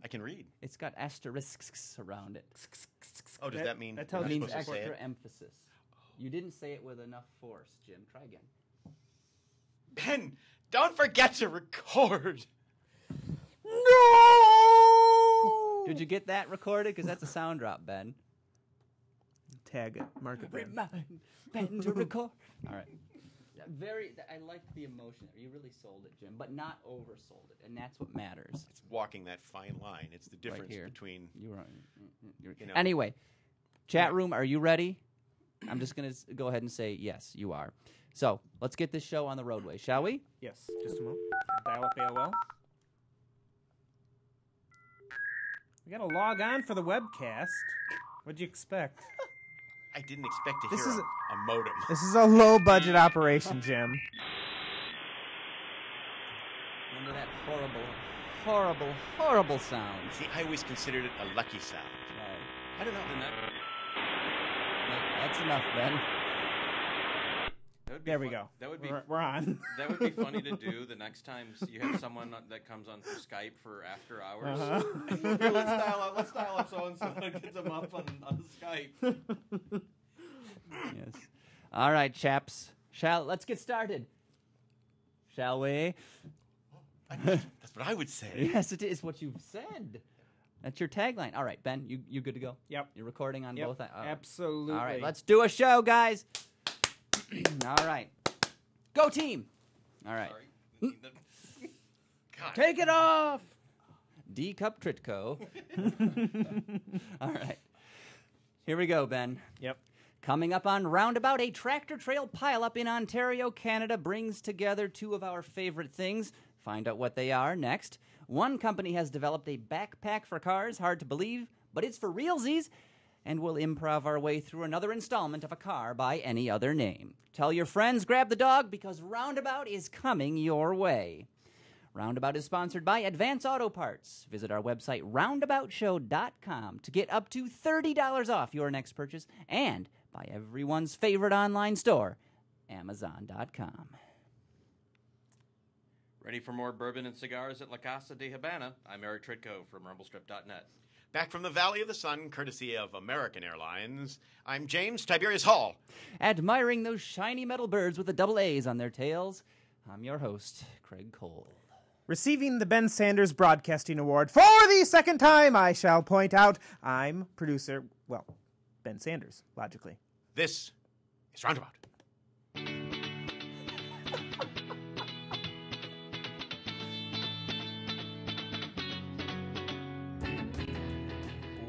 I can read. It's got asterisks around it. Oh, does that mean that tells It you means supposed to say extra it? emphasis. You didn't say it with enough force, Jim. Try again. Ben, don't forget to record. No! Did you get that recorded? Because that's a sound drop, Ben. Tag it. Mark it. Ben. Remind Ben to record. All right. I liked the emotion. You really sold it, Jim, but not oversold it, and that's what matters. It's walking that fine line. It's the difference here. between. You're You know. Anyway, chat room, are you ready? I'm just going to go ahead and say yes, you are. So let's get this show on the roadway, shall we? Yes. Just a moment. Dial up AOL. We gotta log on for the webcast. What'd you expect? I didn't expect to This hear is a modem. This is a low-budget operation, Jim. Remember that horrible, horrible sound. See, I always considered it a lucky sound. I don't know. That's enough, Ben. There we go. That would be We're on. That would be funny to do the next time you have someone that comes on for Skype for after hours. Here, let's dial up so and so and get them up on Skype. Yes. All right, chaps. Let's get started. Shall we? That's what I would say. Yes, it is what you've said. That's your tagline. All right, Ben, you good to go? Yep. You're recording on both. Absolutely. All right, let's do a show, guys. All right. Go team. All right. Sorry. God. Take it off. D Cup Tritco. All right. Here we go, Ben. Yep. Coming up on Roundabout, a tractor trail pileup in Ontario, Canada brings together two of our favorite things. Find out what they are next. One company has developed a backpack for cars, hard to believe, but it's for realsies. And we'll improv our way through another installment of A Car by Any Other Name. Tell your friends, grab the dog, because Roundabout is coming your way. Roundabout is sponsored by Advance Auto Parts. Visit our website, roundaboutshow.com, to get up to $30 off your next purchase, and by everyone's favorite online store, Amazon.com. Ready for more bourbon and cigars at La Casa de Habana? I'm Eric Tritko from RumbleStrip.net. Back from the Valley of the Sun, courtesy of American Airlines, I'm James Tiberius Hall. Admiring those shiny metal birds with the double A's on their tails, I'm your host, Craig Cole. Receiving the Ben Sanders Broadcasting Award for the second time, I shall point out, I'm producer, Ben Sanders, logically. This is Roundabout.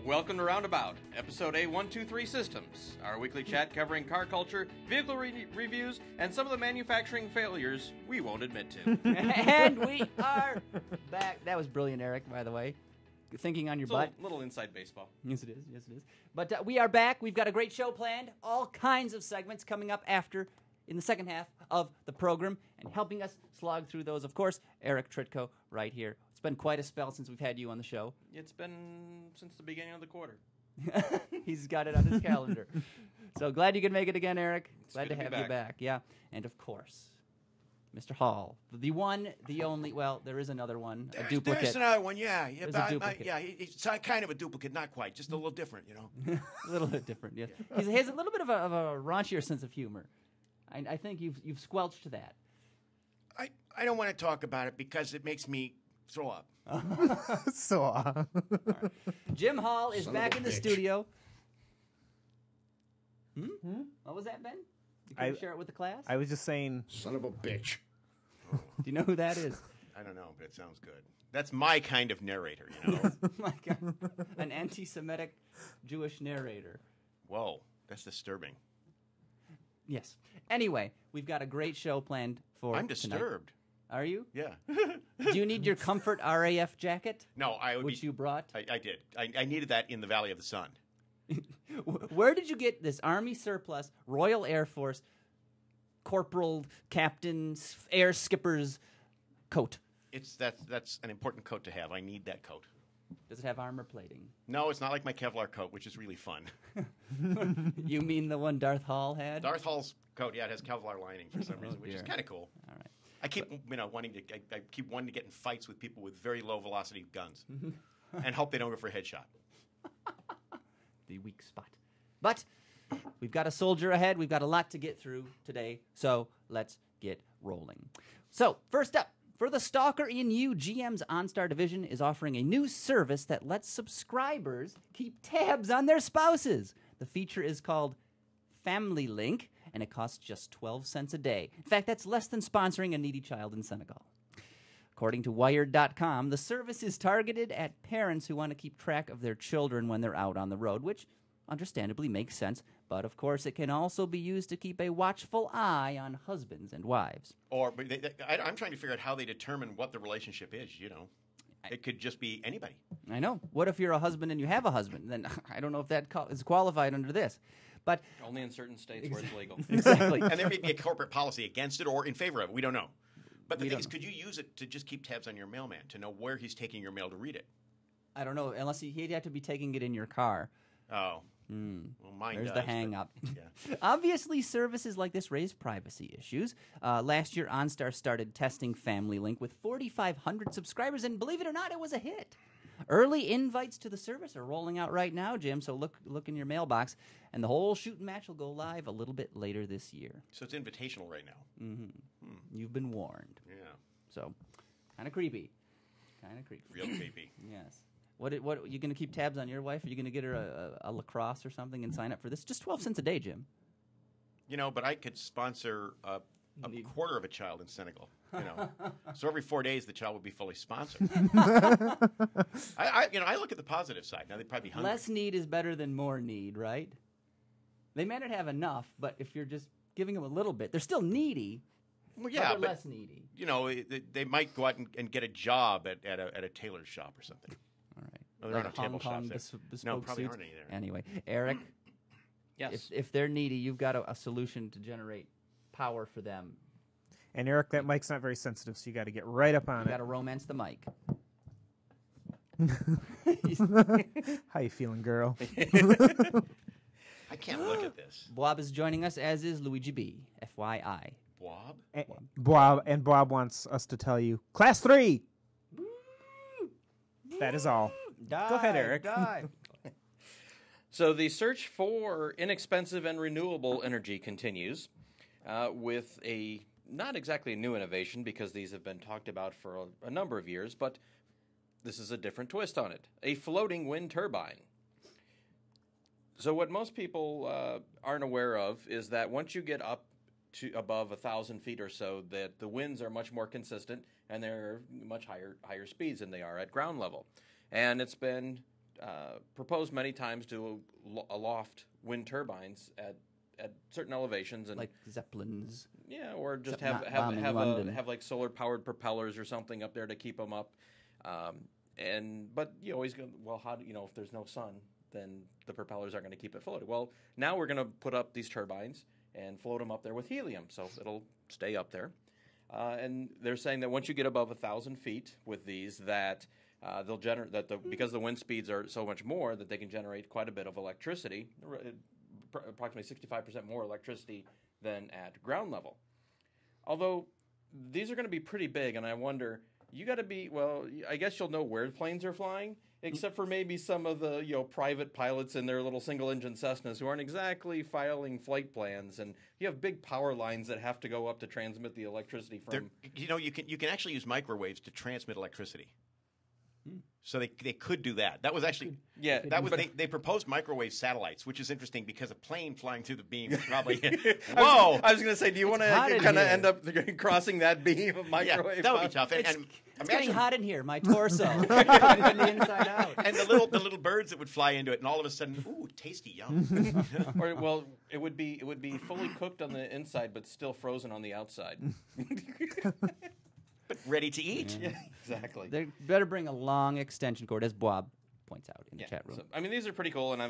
Welcome to Roundabout, episode A123 Systems, our weekly chat covering car culture, vehicle reviews, and some of the manufacturing failures we won't admit to. And we are back. That was brilliant, Eric, by the way. Thinking on your It's butt. a little inside baseball. Yes, it is. Yes, it is. But we are back. We've got a great show planned. All kinds of segments coming up in the second half of the program. And helping us slog through those, of course, Eric Tritko right here. It's been quite a spell since we've had you on the show. It's been since the beginning of the quarter. He's got it on his calendar. So glad you could make it again, Eric. It's Glad good to to be have you back. back. Yeah. And, of course, Mr. Hall. The one, the only, well, there is another one, a duplicate. There's another one, yeah. There's a duplicate. It's kind of a duplicate, not quite, just a little different, you know. A little bit different, yes. He has a little bit of a raunchier sense of humor. I think you've squelched that. I don't want to talk about it because it makes me throw up. So, Jim Hall is Son back of a in the bitch. studio. What was that, Ben? You couldn't share it with the class? I was just saying, Son of a bitch. Do you know who that is? I don't know, but it sounds good. That's my kind of narrator, you know. Oh my God. An anti-Semitic Jewish narrator. Whoa, that's disturbing. Yes. Anyway, we've got a great show planned for I'm tonight. disturbed. Are you? Yeah. Do you need your Comfort RAF jacket, No, I would which be. you brought? I did. I needed that in the Valley of the Sun. Where did you get this Army surplus, Royal Air Force, Corporal, Captain, Air Skipper's coat? That's an important coat to have. I need that coat. Does it have armor plating? No, it's not like my Kevlar coat, which is really fun. You mean the one Darth Hall had? Darth Hall's coat, yeah, it has Kevlar lining for some reason, which is dear. kind of cool. All right. I keep wanting to get in fights with people with very low velocity guns. and hope they don't go for a headshot. The weak spot. But we've got a soldier ahead. We've got a lot to get through today, so let's get rolling. So, first up, for the stalker in you, GM's OnStar division is offering a new service that lets subscribers keep tabs on their spouses. The feature is called Family Link, and it costs just 12 cents a day. In fact, that's less than sponsoring a needy child in Senegal. According to Wired.com, the service is targeted at parents who want to keep track of their children when they're out on the road, which understandably makes sense, but of course it can also be used to keep a watchful eye on husbands and wives. Or I'm trying to figure out how they determine what the relationship is, It could just be anybody. I know. What if you're a husband and you have a husband? Then I don't know if that is qualified under this. But only in certain states where it's legal. Exactly. And there may be a corporate policy against it or in favor of it. We don't know. But the thing is, could you use it to just keep tabs on your mailman, to know where he's taking your mail to read it? I don't know, unless he'd have to be taking it in your car. Oh. Well, mine There's does, the hang-up. Yeah. Obviously, services like this raise privacy issues. Last year, OnStar started testing Family Link with 4,500 subscribers, and believe it or not, it was a hit. Early invites to the service are rolling out right now, Jim, so look in your mailbox, and the whole shooting match will go live a little bit later this year. So it's invitational right now. Mm-hmm. You've been warned. Yeah. So, kind of creepy. Real creepy. Yes. What you going to keep tabs on your wife? Are you going to get her a lacrosse or something and sign up for this? Just 12 cents a day, Jim. But I could sponsor a quarter of a child in Senegal. So every 4 days the child would be fully sponsored. I look at the positive side. Now they'd probably be hungry. Less need is better than more need, right? They may not have enough, but if you're just giving them a little bit, they're still needy. Well, yeah, but they're less needy. They might go out and get a job at a tailor's shop or something. All right. Oh, there Like aren't no table Hong Kong shops there. bespoke No, probably suits. aren't any there. Anyway, Eric, Yes. if they're needy, you've got a solution to generate power for them. And Eric, that mic's not very sensitive, so you got to get right up on You got to romance the mic. How you feeling, girl? I can't look at this. Bob is joining us, as is Luigi B. FYI. Bob? Bob wants us to tell you, Class 3! That is all. Go ahead, Eric. Die. So the search for inexpensive and renewable energy continues with not exactly a new innovation, because these have been talked about for a number of years, but this is a different twist on it. A floating wind turbine. So what most people aren't aware of is that once you get up to above 1,000 feet or so, that the winds are much more consistent and they're much higher speeds than they are at ground level. And it's been proposed many times to aloft wind turbines at certain elevations, and Like Zeppelins. yeah, or just Except not bombing London. have like solar powered propellers or something up there to keep them up. But you always go, well, how do if there's no sun, then the propellers aren't going to keep it floated. Well, now we're going to put up these turbines and float them up there with helium, so it'll stay up there. And they're saying that once you get above 1,000 feet with these, that they'll generate because the wind speeds are so much more that they can generate quite a bit of electricity, approximately 65% more electricity than at ground level. Although these are going to be pretty big, and I wonder, I guess you'll know where planes are flying, except for maybe some of the private pilots in their little single-engine Cessnas who aren't exactly filing flight plans, and you have big power lines that have to go up to transmit the electricity from. You can actually use microwaves to transmit electricity. So they could do that. That was actually they proposed microwave satellites, which is interesting because a plane flying through the beam would probably whoa. I was going to say, do you want to kind of end up crossing that beam of microwave? Yeah, that would be tough. And It's getting hot in here. My torso. From the inside out. And the little birds that would fly into it, and all of a sudden, ooh, tasty yum. It would be fully cooked on the inside, but still frozen on the outside. But ready to eat. Yeah, exactly. They better bring a long extension cord, as Bob points out in the chat room. So, these are pretty cool, and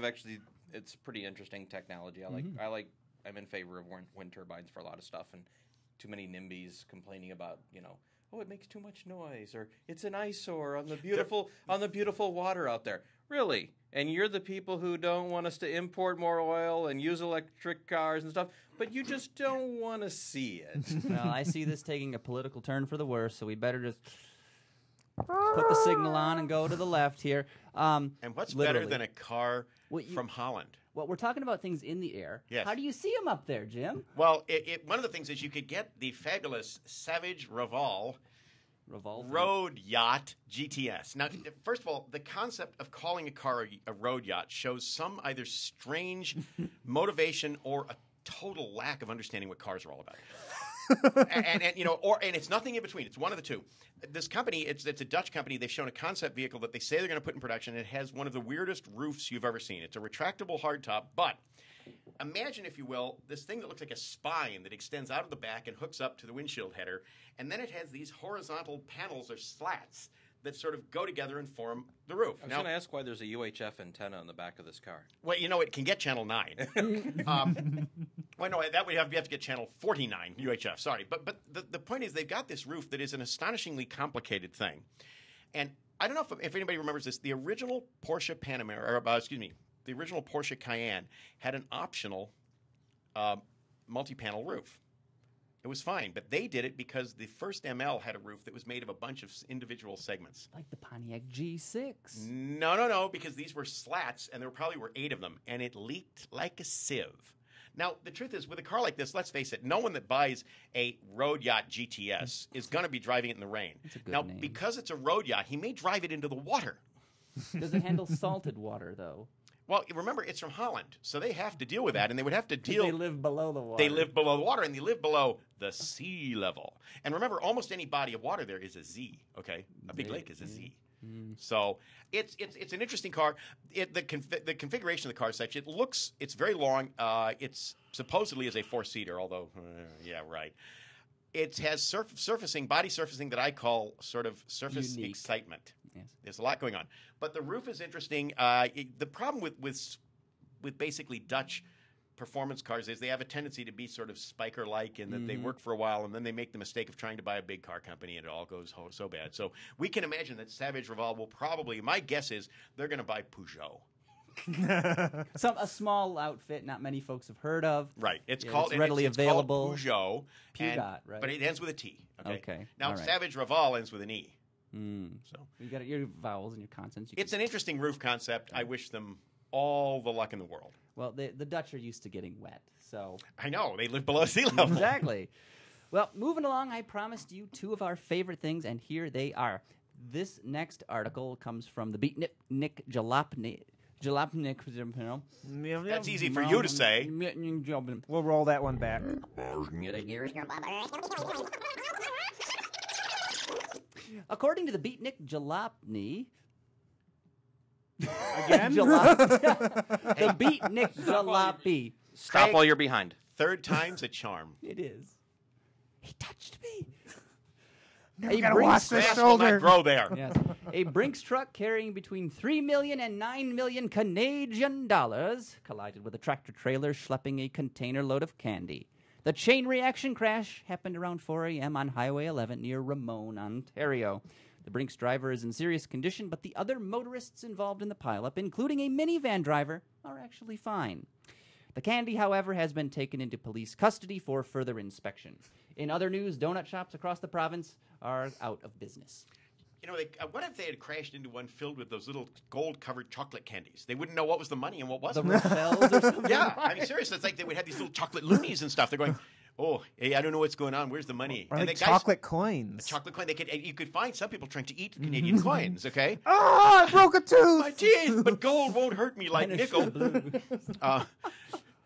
it's pretty interesting technology. I'm in favor of wind turbines for a lot of stuff, and too many NIMBYs complaining about, it makes too much noise, or it's an eyesore on the beautiful water out there. Really? And you're the people who don't want us to import more oil and use electric cars and stuff, but you just don't want to see it. Well, I see this taking a political turn for the worse, so we better just Put the signal on and go to the left here. And what's better than a car from Holland? Well, we're talking about things in the air. Yes. How do you see them up there, Jim? Well, one of the things is you could get the fabulous Savage Raval road yacht GTS. Now, first of all, the concept of calling a car a road yacht shows some either strange motivation or a total lack of understanding what cars are all about. and it's nothing in between. It's one of the two. This company, it's a Dutch company. They've shown a concept vehicle that they say they're going to put in production. It has one of the weirdest roofs you've ever seen. It's a retractable hardtop, but imagine, if you will, this thing that looks like a spine that extends out of the back and hooks up to the windshield header, and then it has these horizontal panels or slats that sort of go together and form the roof. I was going to ask why there's a UHF antenna on the back of this car. Well, it can get channel 9. Well, no, that would have to get channel 49 UHF. Sorry, but the point is they've got this roof that is an astonishingly complicated thing, and I don't know if anybody remembers this. The original Porsche Panamera, the original Porsche Cayenne had an optional multi-panel roof. It was fine, but they did it because the first ML had a roof that was made of a bunch of individual segments. Like the Pontiac G6. No, because these were slats, and there probably were 8 of them, and it leaked like a sieve. Now, the truth is, with a car like this, let's face it, no one that buys a road yacht GTS is going to be driving it in the rain. Now, because it's a road yacht, he may drive it into the water. Does it handle salted water, though? Well, remember, it's from Holland, so they have to deal with that, and they would have to deal... They live below the water. They live below the water, and they live below the sea level. And remember, almost any body of water there is a Z, okay? A big lake is a Z. So it's an interesting car. The configuration of the car is such, it's very long. It's supposedly is a 4-seater, although, yeah, right. It has body surfacing that I call sort of surface excitement. Yes. There's a lot going on. But the roof is interesting. The problem with basically Dutch performance cars is they have a tendency to be sort of spiker-like in that they work for a while and then they make the mistake of trying to buy a big car company and it all goes so bad. So we can imagine that Savage Raval will probably, my guess is, they're going to buy Peugeot. A small outfit not many folks have heard of. Right. It's readily available. It's called Peugeot, right? But it ends with a T. Okay. Now, Savage Raval ends with an E. So you got your vowels and your consonants. It's an interesting roof concept. I wish them all the luck in the world. Well, the Dutch are used to getting wet, so... I know. They live below sea level. Exactly. Well, moving along, I promised you 2 of our favorite things, and here they are. This next article comes from the beatnik Jalopnik. That's easy for you to say. We'll roll that one back. According to the beatnik Jalopny... Again? The beatnik Jalopy. Stop while you're behind. 3rd time's a charm. It is. He touched me. You gotta watch the shoulder. Will not grow there. Yes. A Brinks truck carrying between $3 million and $9 million Canadian dollars collided with a tractor trailer schlepping a container load of candy. The chain reaction crash happened around 4 a.m. on Highway 11 near Ramon, Ontario. The Brinks driver is in serious condition, but the other motorists involved in the pileup, including a minivan driver, are actually fine. The candy, however, has been taken into police custody for further inspection. In other news, donut shops across the province are out of business. You know, what if they had crashed into one filled with those little gold-covered chocolate candies? They wouldn't know what was the money and what wasn't. The Raffles or something? Yeah, I mean, seriously, it's like they would have these little chocolate loonies and stuff. They're going, oh, hey, I don't know what's going on. Where's the money? Or like chocolate coins. A chocolate coin. You could find some people trying to eat Canadian coins, okay? Oh, I broke a tooth! My teeth! But gold won't hurt me like nickel.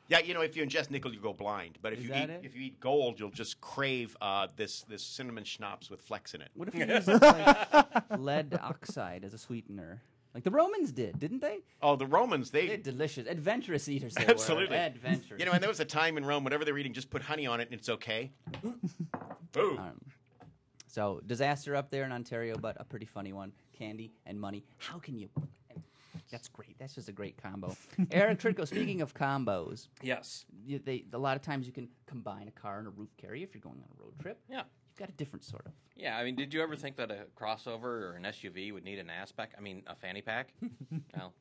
Yeah, you know, if you ingest nickel, you go blind. But if you eat gold, you'll just crave this cinnamon schnapps with flex in it. What if you use like lead oxide as a sweetener? Like the Romans did, didn't they? Oh, the Romans, they're delicious, adventurous eaters. They Absolutely, were. Adventurous. You know, and there was a time in Rome, whatever they were eating, just put honey on it, and it's okay. Ooh. So disaster up there in Ontario, but a pretty funny one: candy and money. How can you? That's great. That's just a great combo. Eric Tritko, speaking of combos. Yes. A lot of times you can combine a car and a roof carrier if you're going on a road trip. Yeah. You've got a different sort of. Yeah, I mean, did you ever think that a crossover or an SUV would need an a fanny pack? Well,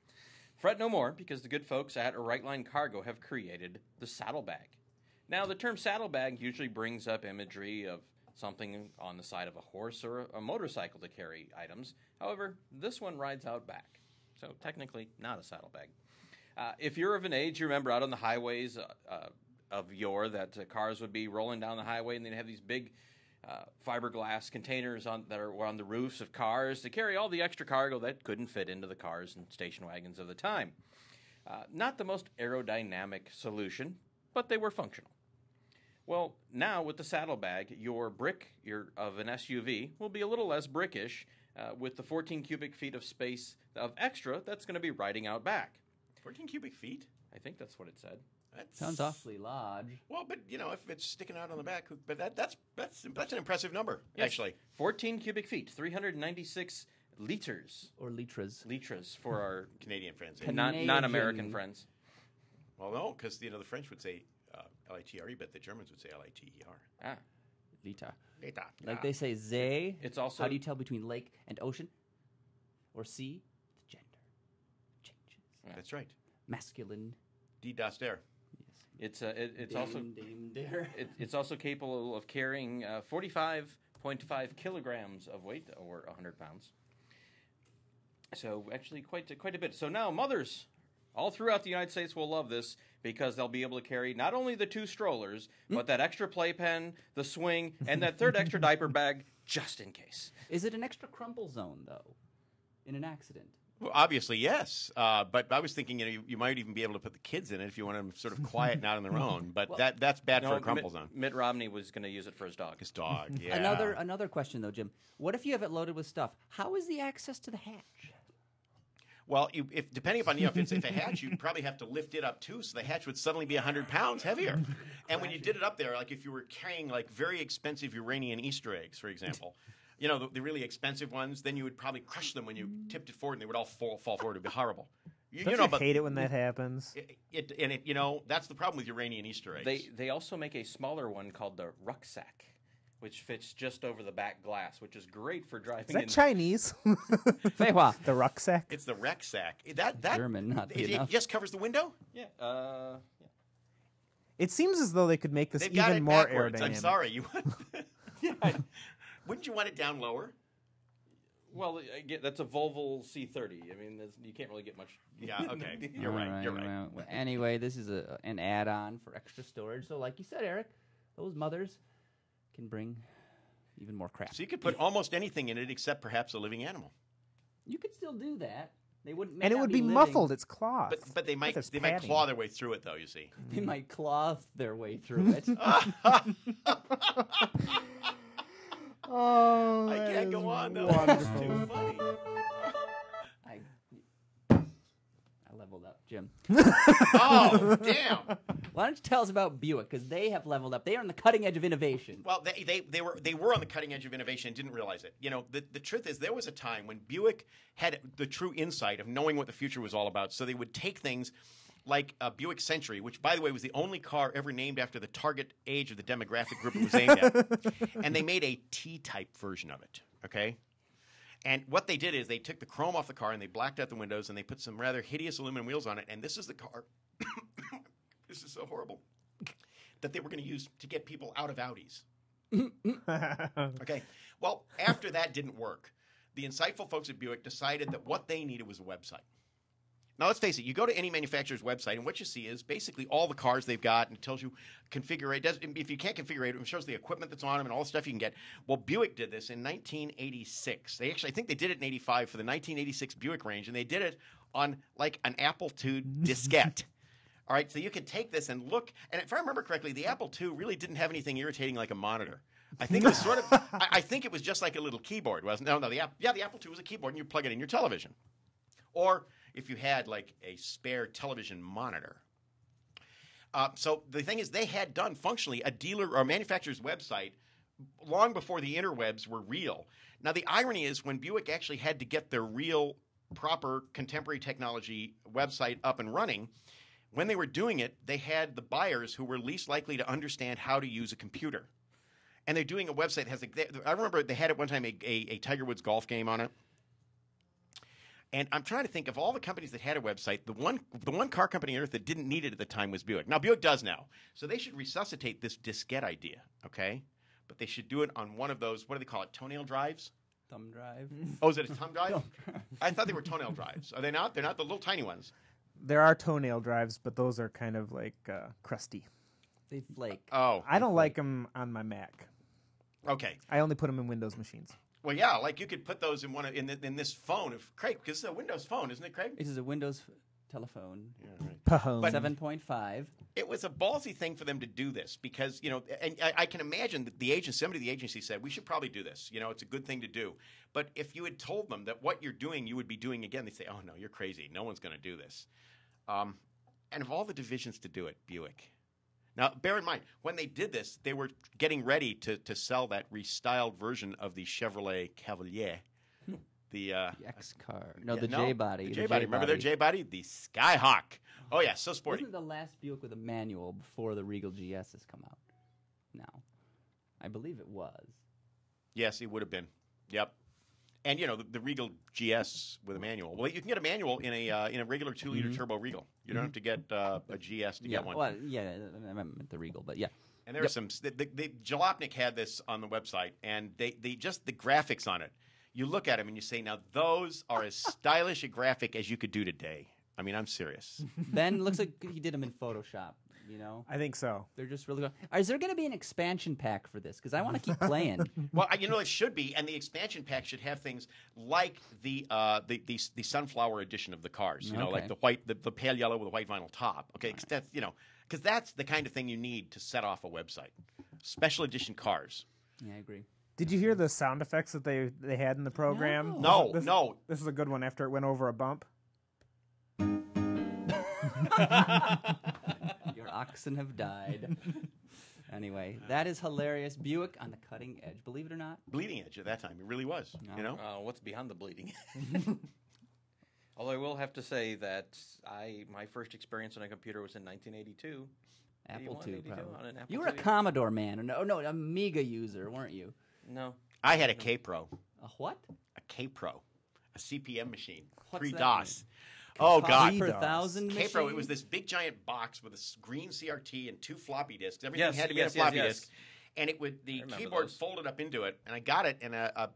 fret no more, because the good folks at Rightline Cargo have created the saddlebag. Now, the term saddlebag usually brings up imagery of something on the side of a horse or a motorcycle to carry items. However, this one rides out back, so technically not a saddlebag. If you're of an age, you remember out on the highways of yore that cars would be rolling down the highway and they'd have these big fiberglass containers that were on the roofs of cars to carry all the extra cargo that couldn't fit into the cars and station wagons of the time. Not the most aerodynamic solution, but they were functional. Well, now with the saddlebag, your brick of an SUV will be a little less brickish with the 14 cubic feet of space of extra that's going to be riding out back. 14 cubic feet? I think that's what it said. Sounds awfully large. Well, but if it's sticking out on the back, but that's an impressive number, yes. Actually. 14 cubic feet, 396 liters. Or litras. Litras for our Canadian friends. Non-American friends. Well, no, because the French would say L-I-T-R-E, but the Germans would say L-I-T-E-R. Ah. Lita. Lita. Like they say they. It's also. How do you tell between lake and ocean? Or sea? The gender changes. Yeah. That's right. Masculine. D das der. It's it's also capable of carrying 45.5 kilograms of weight, or 100 pounds. So actually quite a bit. So now mothers all throughout the United States will love this because they'll be able to carry not only the 2 strollers, but that extra playpen, the swing, and that third extra diaper bag just in case. Is it an extra crumple zone, though, in an accident? Well, obviously, yes. But I was thinking, you might even be able to put the kids in it if you want them sort of quiet and out on their own. But that's bad for a crumple zone. Mitt Romney was going to use it for his dog. His dog, yeah. Another question, though, Jim. What if you have it loaded with stuff? How is the access to the hatch? Well, if depending upon if it's a hatch, you'd probably have to lift it up too, so the hatch would suddenly be 100 pounds heavier. And when you did it up there, like if you were carrying like very expensive Uranian Easter eggs, for example, the really expensive ones, then you would probably crush them when you tipped it forward, and they would all fall forward. It'd be horrible. Don't you hate it when that happens? That's the problem with Uranian Easter eggs. They also make a smaller one called the rucksack, which fits just over the back glass, which is great for driving. Is that Chinese? Feiwa. The rucksack? It's the rucksack. That German, not it just covers the window? Yeah. It seems as though they could make this They've got even it more backwards. aerodynamic. I'm sorry. Wouldn't you want it down lower? Well, that's a Volvo C30. I mean, you can't really get much. Yeah, okay. You're right. Well, anyway, this is an add-on for extra storage. So like you said, Eric, those mothers can bring even more crap. So you could put almost anything in it except perhaps a living animal. You could still do that. They wouldn't. And it would be muffled. It's cloth. But they might claw their way through it, though. You see, they might cloth their way through it. Oh, I can't go on though. Wonderful. That's too funny. I leveled up, Jim. Oh, damn! Why don't you tell us about Buick? Because they have leveled up. They are on the cutting edge of innovation. Well, they were on the cutting edge of innovation and didn't realize it. The truth is there was a time when Buick had the true insight of knowing what the future was all about. So they would take things like a Buick Century, which, by the way, was the only car ever named after the target age of the demographic group it was aimed at. And they made a T-type version of it, okay? And what they did is they took the chrome off the car and they blacked out the windows and they put some rather hideous aluminum wheels on it. And this is the car. This is so horrible. That they were going to use to get people out of Audis. Okay. Well, after that didn't work, the insightful folks at Buick decided that what they needed was a website. Now, let's face it. You go to any manufacturer's website, and what you see is basically all the cars they've got, and it tells you configure it. If you can't configure it, it shows the equipment that's on them and all the stuff you can get. Well, Buick did this in 1986. I think they did it in 85 for the 1986 Buick range, and they did it on like an Apple II diskette. All right, so you can take this and look. And if I remember correctly, the Apple II really didn't have anything irritating like a monitor. I think it was sort of. I think it was just like a little keyboard, wasn't it? No, the Apple II was a keyboard, and you plug it in your television, or if you had like a spare television monitor. So the thing is, they had done functionally a dealer or manufacturer's website long before the interwebs were real. Now, the irony is when Buick actually had to get their real, proper, contemporary technology website up and running, when they were doing it, they had the buyers who were least likely to understand how to use a computer. And they're doing a website that has I remember they had at one time a Tiger Woods golf game on it. And I'm trying to think of all the companies that had a website. The one car company on earth that didn't need it at the time was Buick. Now, Buick does now. So they should resuscitate this diskette idea, okay? but they should do it on one of those, what do they call it, toenail drives? Thumb drive. Oh, is it a thumb drive? I thought they were toenail drives. Are they not? They're not the little tiny ones. There are toenail drives, but those are kind of like crusty. They flake. Oh. I don't like them on my Mac. Okay. I only put them in Windows machines. Well, yeah, like you could put those in in this phone, if Craig, because it's a Windows phone, isn't it, Craig? This is a Windows telephone. Yeah, right. Pahone. 7.5. It was a ballsy thing for them to do this because, and I can imagine that somebody at the agency said, we should probably do this. It's a good thing to do. But if you had told them that what you're doing, you would be doing again, they'd say, oh, no, you're crazy. No one's going to do this. And of all the divisions to do it, Buick. Now, bear in mind, when they did this, they were getting ready to sell that restyled version of the Chevrolet Cavalier. The X car. No, the J-body. The J-body. Remember their J-body? The Skyhawk. Oh, yeah, so sporty. Wasn't the last Buick with a manual before the Regal GS has come out? No. I believe it was. Yes, it would have been. Yep. And, the Regal GS with a manual. Well, you can get a manual in a regular 2-liter turbo Regal. You don't have to get a GS to get one. Well, yeah, I meant the Regal, but yeah. And there are some. Jalopnik had this on the website, and they just the graphics on it. You look at them and you say, now those are as stylish a graphic as you could do today. I mean, I'm serious. Ben looks like he did them in Photoshop. I think so. They're just really good. Is there going to be an expansion pack for this? Because I want to keep playing. Well, it should be, and the expansion pack should have things like the sunflower edition of the cars. Like the white, the pale yellow with a white vinyl top. Okay, because that's the kind of thing you need to set off a website. Special edition cars. Yeah, I agree. Did you hear the sound effects that they had in the program? No. This is a good one after it went over a bump. Your oxen have died. Anyway, that is hilarious. Buick on the cutting edge. Believe it or not. Bleeding edge at that time. It really was. No. What's beyond the bleeding? Although I will have to say that my first experience on a computer was in 1982. Apple II, probably. On an Apple You were a II. Commodore man. No, Amiga user, weren't you? No. I had a K-Pro. A what? A K-Pro. A CPM machine. What's that Pre-DOS. Oh, God. Per thousand K-Pro, machine? it was this big giant box with a green CRT and 2 floppy disks. Everything had to be yes, a floppy yes. disk. And the remember keyboard those. folded up into it, and I got it, and a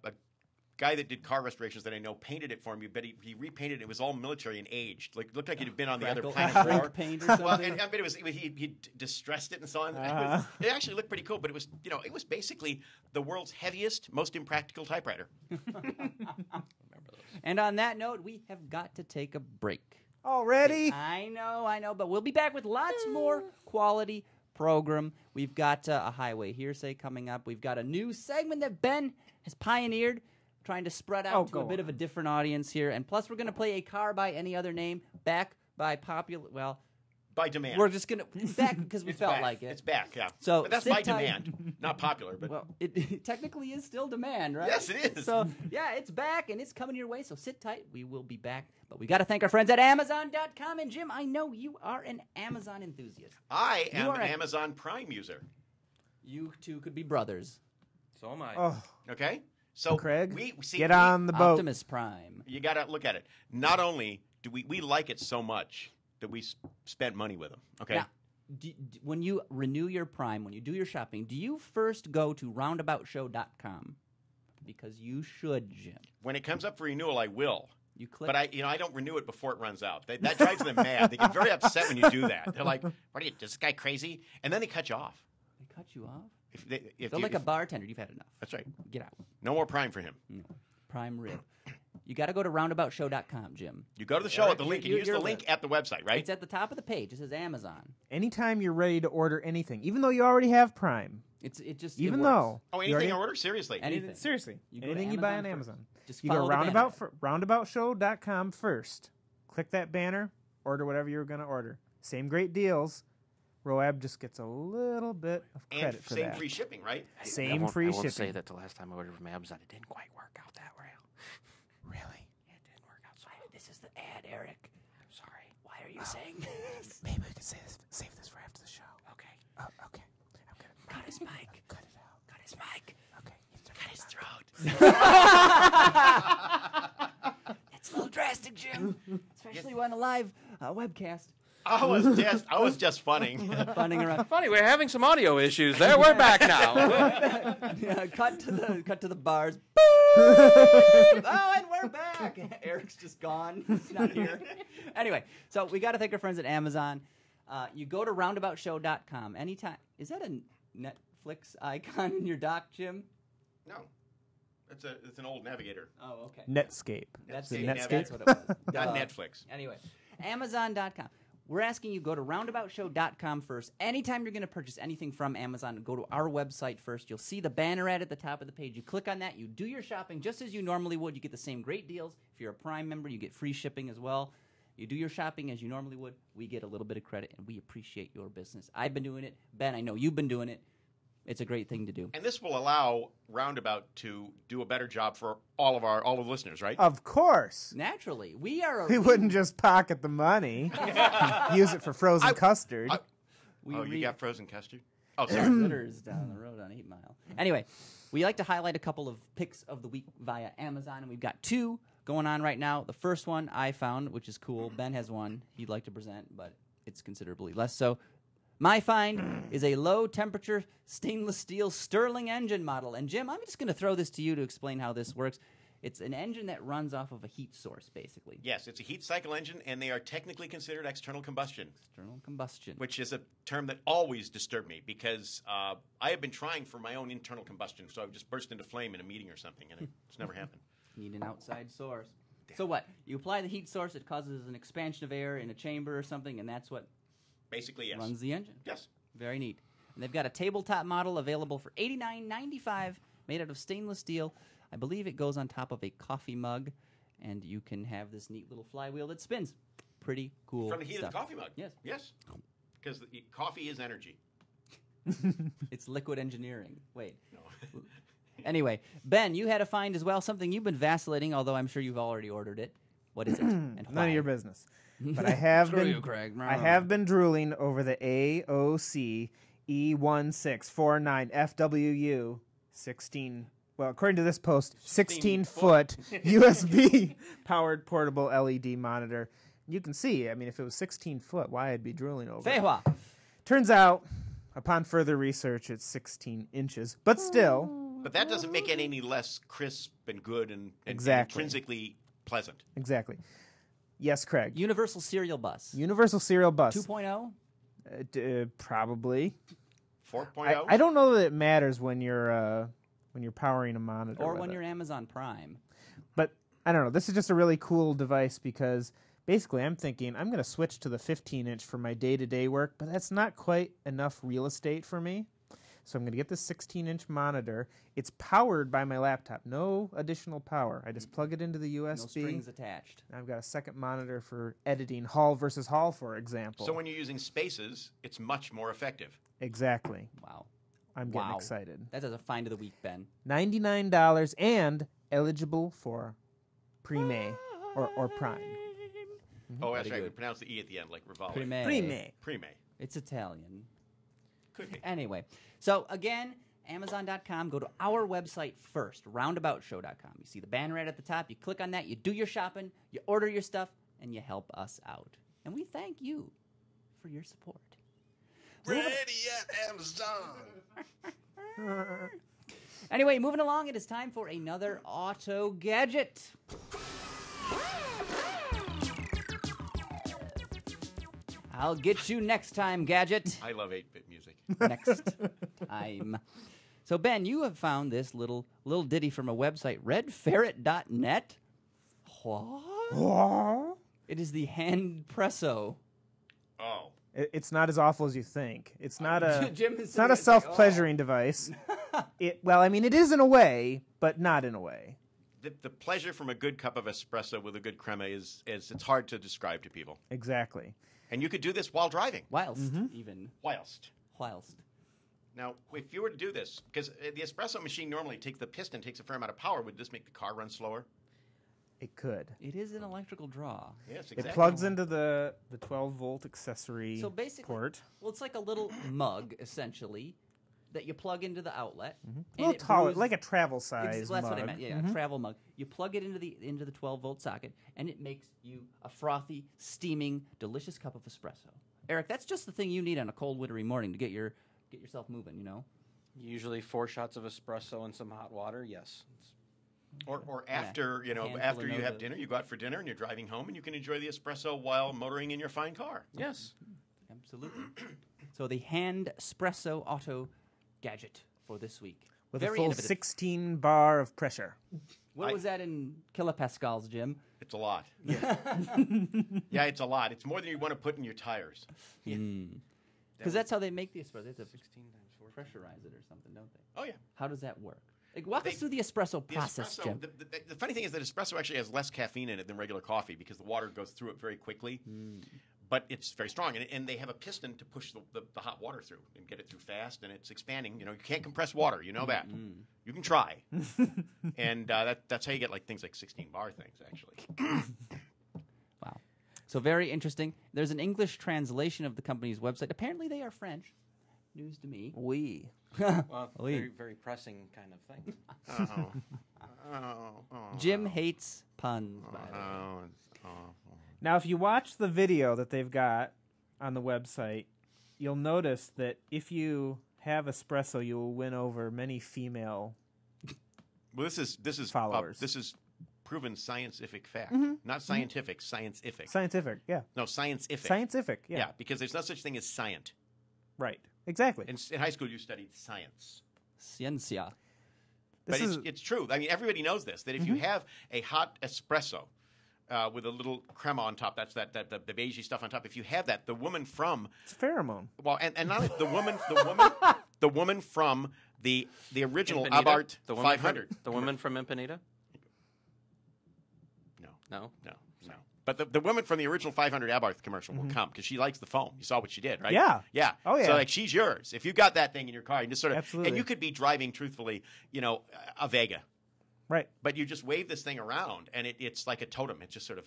guy that did car restorations that I know painted it for me, but he repainted it. It was all military and aged. Like, looked like it had been on the other planet war. Paint or something? Well, but he distressed it and so on. It actually looked pretty cool, but it was basically the world's heaviest, most impractical typewriter. And on that note, we have got to take a break. Already? I know, but we'll be back with lots more quality program. We've got a Highway Hearsay coming up. We've got a new segment that Ben has pioneered, trying to spread out to a bit of a different audience here. And plus, we're going to play A Car by Any Other Name, back by by demand. We're just going to, back because we felt back. like it. It's back, yeah. So but that's by demand, not popular. But well, it technically is still demand, right? Yes, it is. So, yeah, it's back, and it's coming your way, so sit tight. We will be back. But we got to thank our friends at Amazon.com. And, Jim, I know you are an Amazon enthusiast. I am an Amazon Prime user. You two could be brothers. So am I. Oh, Okay? So, Craig, get on the boat. Optimus Prime. You got to look at it. Not only do we like it so much that we spent money with them, okay? Now, when you renew your Prime, when you do your shopping, do you first go to roundaboutshow.com? Because you should, Jim. When it comes up for renewal, I will. You click. But I don't renew it before it runs out. That drives them mad. They get very upset when you do that. They're like, "What are you? Is this guy crazy?" And then they cut you off. They cut you off? If They're like a bartender. You've had enough. That's right. Get out. No more Prime for him. No. Prime rib. You got to go to roundaboutshow.com, Jim. You go to the show at the link. You use the link at the website, right? It's at the top of the page. It says Amazon. Anytime you're ready to order anything, even though you already have Prime. Anything Anything you order? Seriously. Anything. Seriously. You go to Anything you buy on Amazon Amazon. Just You go follow the banner. roundaboutshow.com first. Click that banner. Order whatever you're going to order. Same great deals. Roab just gets a little bit of credit for same that. free shipping, right? Same free I won't shipping. say that the last time I ordered from Amazon, it didn't quite work out that well. Really? It didn't work out so well. This is the ad, Eric. I'm sorry. Why are you saying this? Maybe we could save this for after the show. Okay. Oh, okay. I'm gonna Cut his mic. cut it out. Cut his mic. Okay. Cut his throat. It's a little drastic, Jim. Especially on a live webcast. I was just funning. Funning around. Funny, we're having some audio issues there. We're back now. Yeah, cut to the bars. Oh, and we're back. Eric's just gone. He's not here. Anyway, so we got to thank our friends at Amazon. You go to roundaboutshow.com anytime. Is that a Netflix icon in your dock, Jim? No. It's an old navigator. Oh, okay. Netscape. That's Netscape. what it was. Not Netflix. Anyway, Amazon.com. We're asking you go to roundaboutshow.com first. Anytime you're going to purchase anything from Amazon, go to our website first. You'll see the banner ad at the top of the page. You click on that. You do your shopping just as you normally would. You get the same great deals. If you're a Prime member, you get free shipping as well. You do your shopping as you normally would. We get a little bit of credit, and we appreciate your business. I've been doing it. Ben, I know you've been doing it. It's a great thing to do. And this will allow Roundabout to do a better job for all of the listeners, right? Of course. Naturally. We wouldn't just pocket the money. Use it for frozen custard. You got frozen custard? Oh, sorry. Litters down the road on 8 Mile. Anyway, we like to highlight a couple of picks of the week via Amazon, and we've got 2 going on right now. The first one I found, which is cool. Ben has one he'd like to present, but it's considerably less so. My find is a low-temperature stainless steel Stirling engine model. And, Jim, I'm just going to throw this to you to explain how this works. It's an engine that runs off of a heat source, basically. Yes, it's a heat cycle engine, and they are technically considered external combustion. External combustion. Which is a term that always disturbed me because I have been trying for my own internal combustion, so I would just burst into flame in a meeting or something, and it's never happened. Need an outside source. Damn. So what? You apply the heat source, it causes an expansion of air in a chamber or something, and that's what... Basically, yes. Runs the engine. Yes. Very neat. And they've got a tabletop model available for $89.95, made out of stainless steel. I believe it goes on top of a coffee mug, and you can have this neat little flywheel that spins. Pretty cool From the heat stuff. of the coffee mug? Yes. Yes. Because coffee is energy. It's liquid engineering. Wait. No. Anyway, Ben, you had a find as well, something you've been vacillating, although I'm sure you've already ordered it. What is it? And None of your business. But I have Screw you, Craig. I have been drooling over the AOC E1649 FWU 16. Well, according to this post, 16-foot USB powered portable LED monitor. You can see, I mean, if it was 16 foot, why I'd be drooling over it. Feiwa. Turns out, upon further research, it's 16 inches. But still. But that doesn't make it any less crisp and good and exactly. intrinsically pleasant. Exactly. Yes, Craig. Universal Serial Bus. Universal Serial Bus. 2.0? Probably. 4.0? I don't know that it matters when you're powering a monitor. Or when you're Amazon Prime. But I don't know. This is just a really cool device because basically I'm thinking I'm going to switch to the 15-inch for my day-to-day work, but that's not quite enough real estate for me. So I'm going to get this 16-inch monitor. It's powered by my laptop. No additional power. I just plug it into the USB. No strings attached. I've got a second monitor for editing Hall versus Hall, for example. So when you're using spaces, it's much more effective. Exactly. Wow. I'm getting excited. That is a find of the week, Ben. $99 and eligible for Prime or Prime. Mm-hmm. Oh, that's right. We pronounce the E at the end like revolver. Prime. It's Italian. Could be. Anyway, so again, Amazon.com. Go to our website first, roundaboutshow.com. You see the banner right at the top. You click on that. You do your shopping. You order your stuff, and you help us out. And we thank you for your support. Ready at Amazon. Anyway, moving along, it is time for another auto gadget. I'll get you next time, Gadget. I love 8-bit music. Next time. So, Ben, you have found this little ditty from a website, redferret.net. What? It is the hand presso. Oh. It's not as awful as you think. It's not a it's not a self-pleasuring device. Well, I mean, it is in a way, but not in a way. The pleasure from a good cup of espresso with a good crema is it's hard to describe to people. Exactly. And you could do this while driving. Whilst, even. Whilst. Now, if you were to do this, because the espresso machine normally the piston takes a fair amount of power, would this make the car run slower? It could. It is an electrical draw. Yes, exactly. It plugs into the 12-volt accessory so basically, port. Well, it's like a little mug, essentially, that you plug into the outlet. A little taller, like a travel size That's mug. what I meant. Yeah, a travel mug. You plug it into the 12-volt socket, and it makes you a frothy, steaming, delicious cup of espresso. Eric, that's just the thing you need on a cold, wintry morning to get yourself moving. Usually 4 shots of espresso and some hot water. Yes. Or after after you have dinner, you go out for dinner and you're driving home and you can enjoy the espresso while motoring in your fine car. Yes. Absolutely. So the hand espresso auto gadget for this week. With Very a full innovative. 16 bar of pressure. What was that in kilopascals, Jim? It's a lot. Yeah. Yeah, it's a lot. It's more than you want to put in your tires. Because that's how they make the espresso. They have to 16 times 4. pressurize it or something, don't they? Oh, yeah. How does that work? Like, walk us through the espresso process, Jim. The funny thing is that espresso actually has less caffeine in it than regular coffee because the water goes through it very quickly. But it's very strong, and they have a piston to push the hot water through and get it through fast, and it's expanding. You can't compress water. You know that. You can try. And that's how you get things like 16-bar things, actually. Wow. So very interesting. There's an English translation of the company's website. Apparently they are French. News to me. Oui. Well, very, very pressing kind of thing. Jim hates puns, by the way. Now, if you watch the video that they've got on the website, you'll notice that if you have espresso, you will win over many female Well, this is followers. This is proven scientific fact, not scientific, scientific. Scientific, yeah. No, scientific. Scientific, yeah. Yeah, because there's no such thing as scient. Right, exactly. In high school, you studied science. Ciencia. But it's true. I mean, everybody knows this, that if you have a hot espresso with a little crema on top, that's the beigey stuff on top. If you have that, the woman from... It's a pheromone. Well, and not only the woman from the original Impanita? Abarth The woman 500. The woman from Impanita? No. No. But the woman from the original 500 Abarth commercial will come because she likes the foam. You saw what she did, right? Yeah. Yeah. Oh, yeah. So, she's yours. If you got that thing in your car, you just sort of... Absolutely. And you could be driving, truthfully, a Vega. Right. But you just wave this thing around, and it's like a totem. It's just sort of...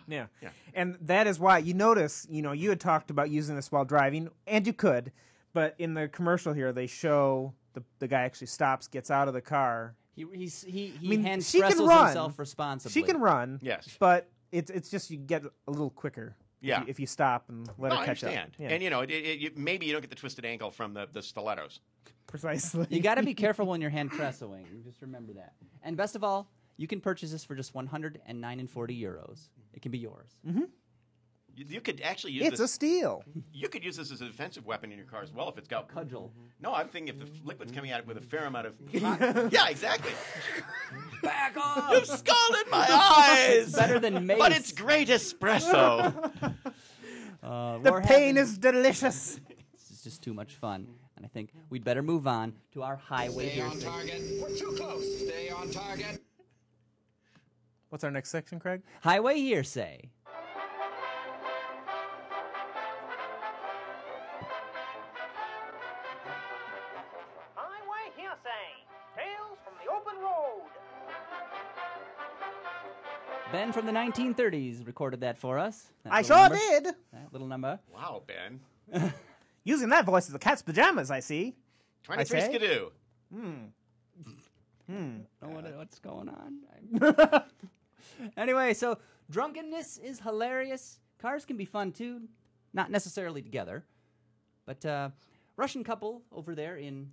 Yeah. Yeah. And that is why, you notice, you had talked about using this while driving, and you could, but in the commercial here, they show the guy actually stops, gets out of the car. He hand she can run. himself responsibly. She can run. Yes. But it's just you get a little quicker. Yeah. If you stop and let her catch I understand. up. Yeah. And, maybe you don't get the twisted ankle from the stilettos. Precisely. You got to be careful when you're hand pressoing. Just remember that. And best of all, you can purchase this for just €109.40. It can be yours. Mm-hmm. You could actually use It's a steal. You could use this as a defensive weapon in your car as well if it's got Cudgel. No, I'm thinking if the liquid's coming out with a fair amount of yeah, exactly. Back off! You've scalded my eyes. Better than mace. But it's great espresso. The pain is delicious. This is just too much fun. And I think we'd better move on to our highway Stay on hearsay. target. We're too close. Stay on target. What's our next section, Craig? Highway hearsay. Highway hearsay. Tales from the open road. Ben from the 1930s recorded that for us. I sure did. That little number. Wow, Ben. Using that voice as the cat's pajamas, I see. 23 I say? skidoo. What's going on? Anyway, so drunkenness is hilarious. Cars can be fun too, not necessarily together. But Russian couple over there in,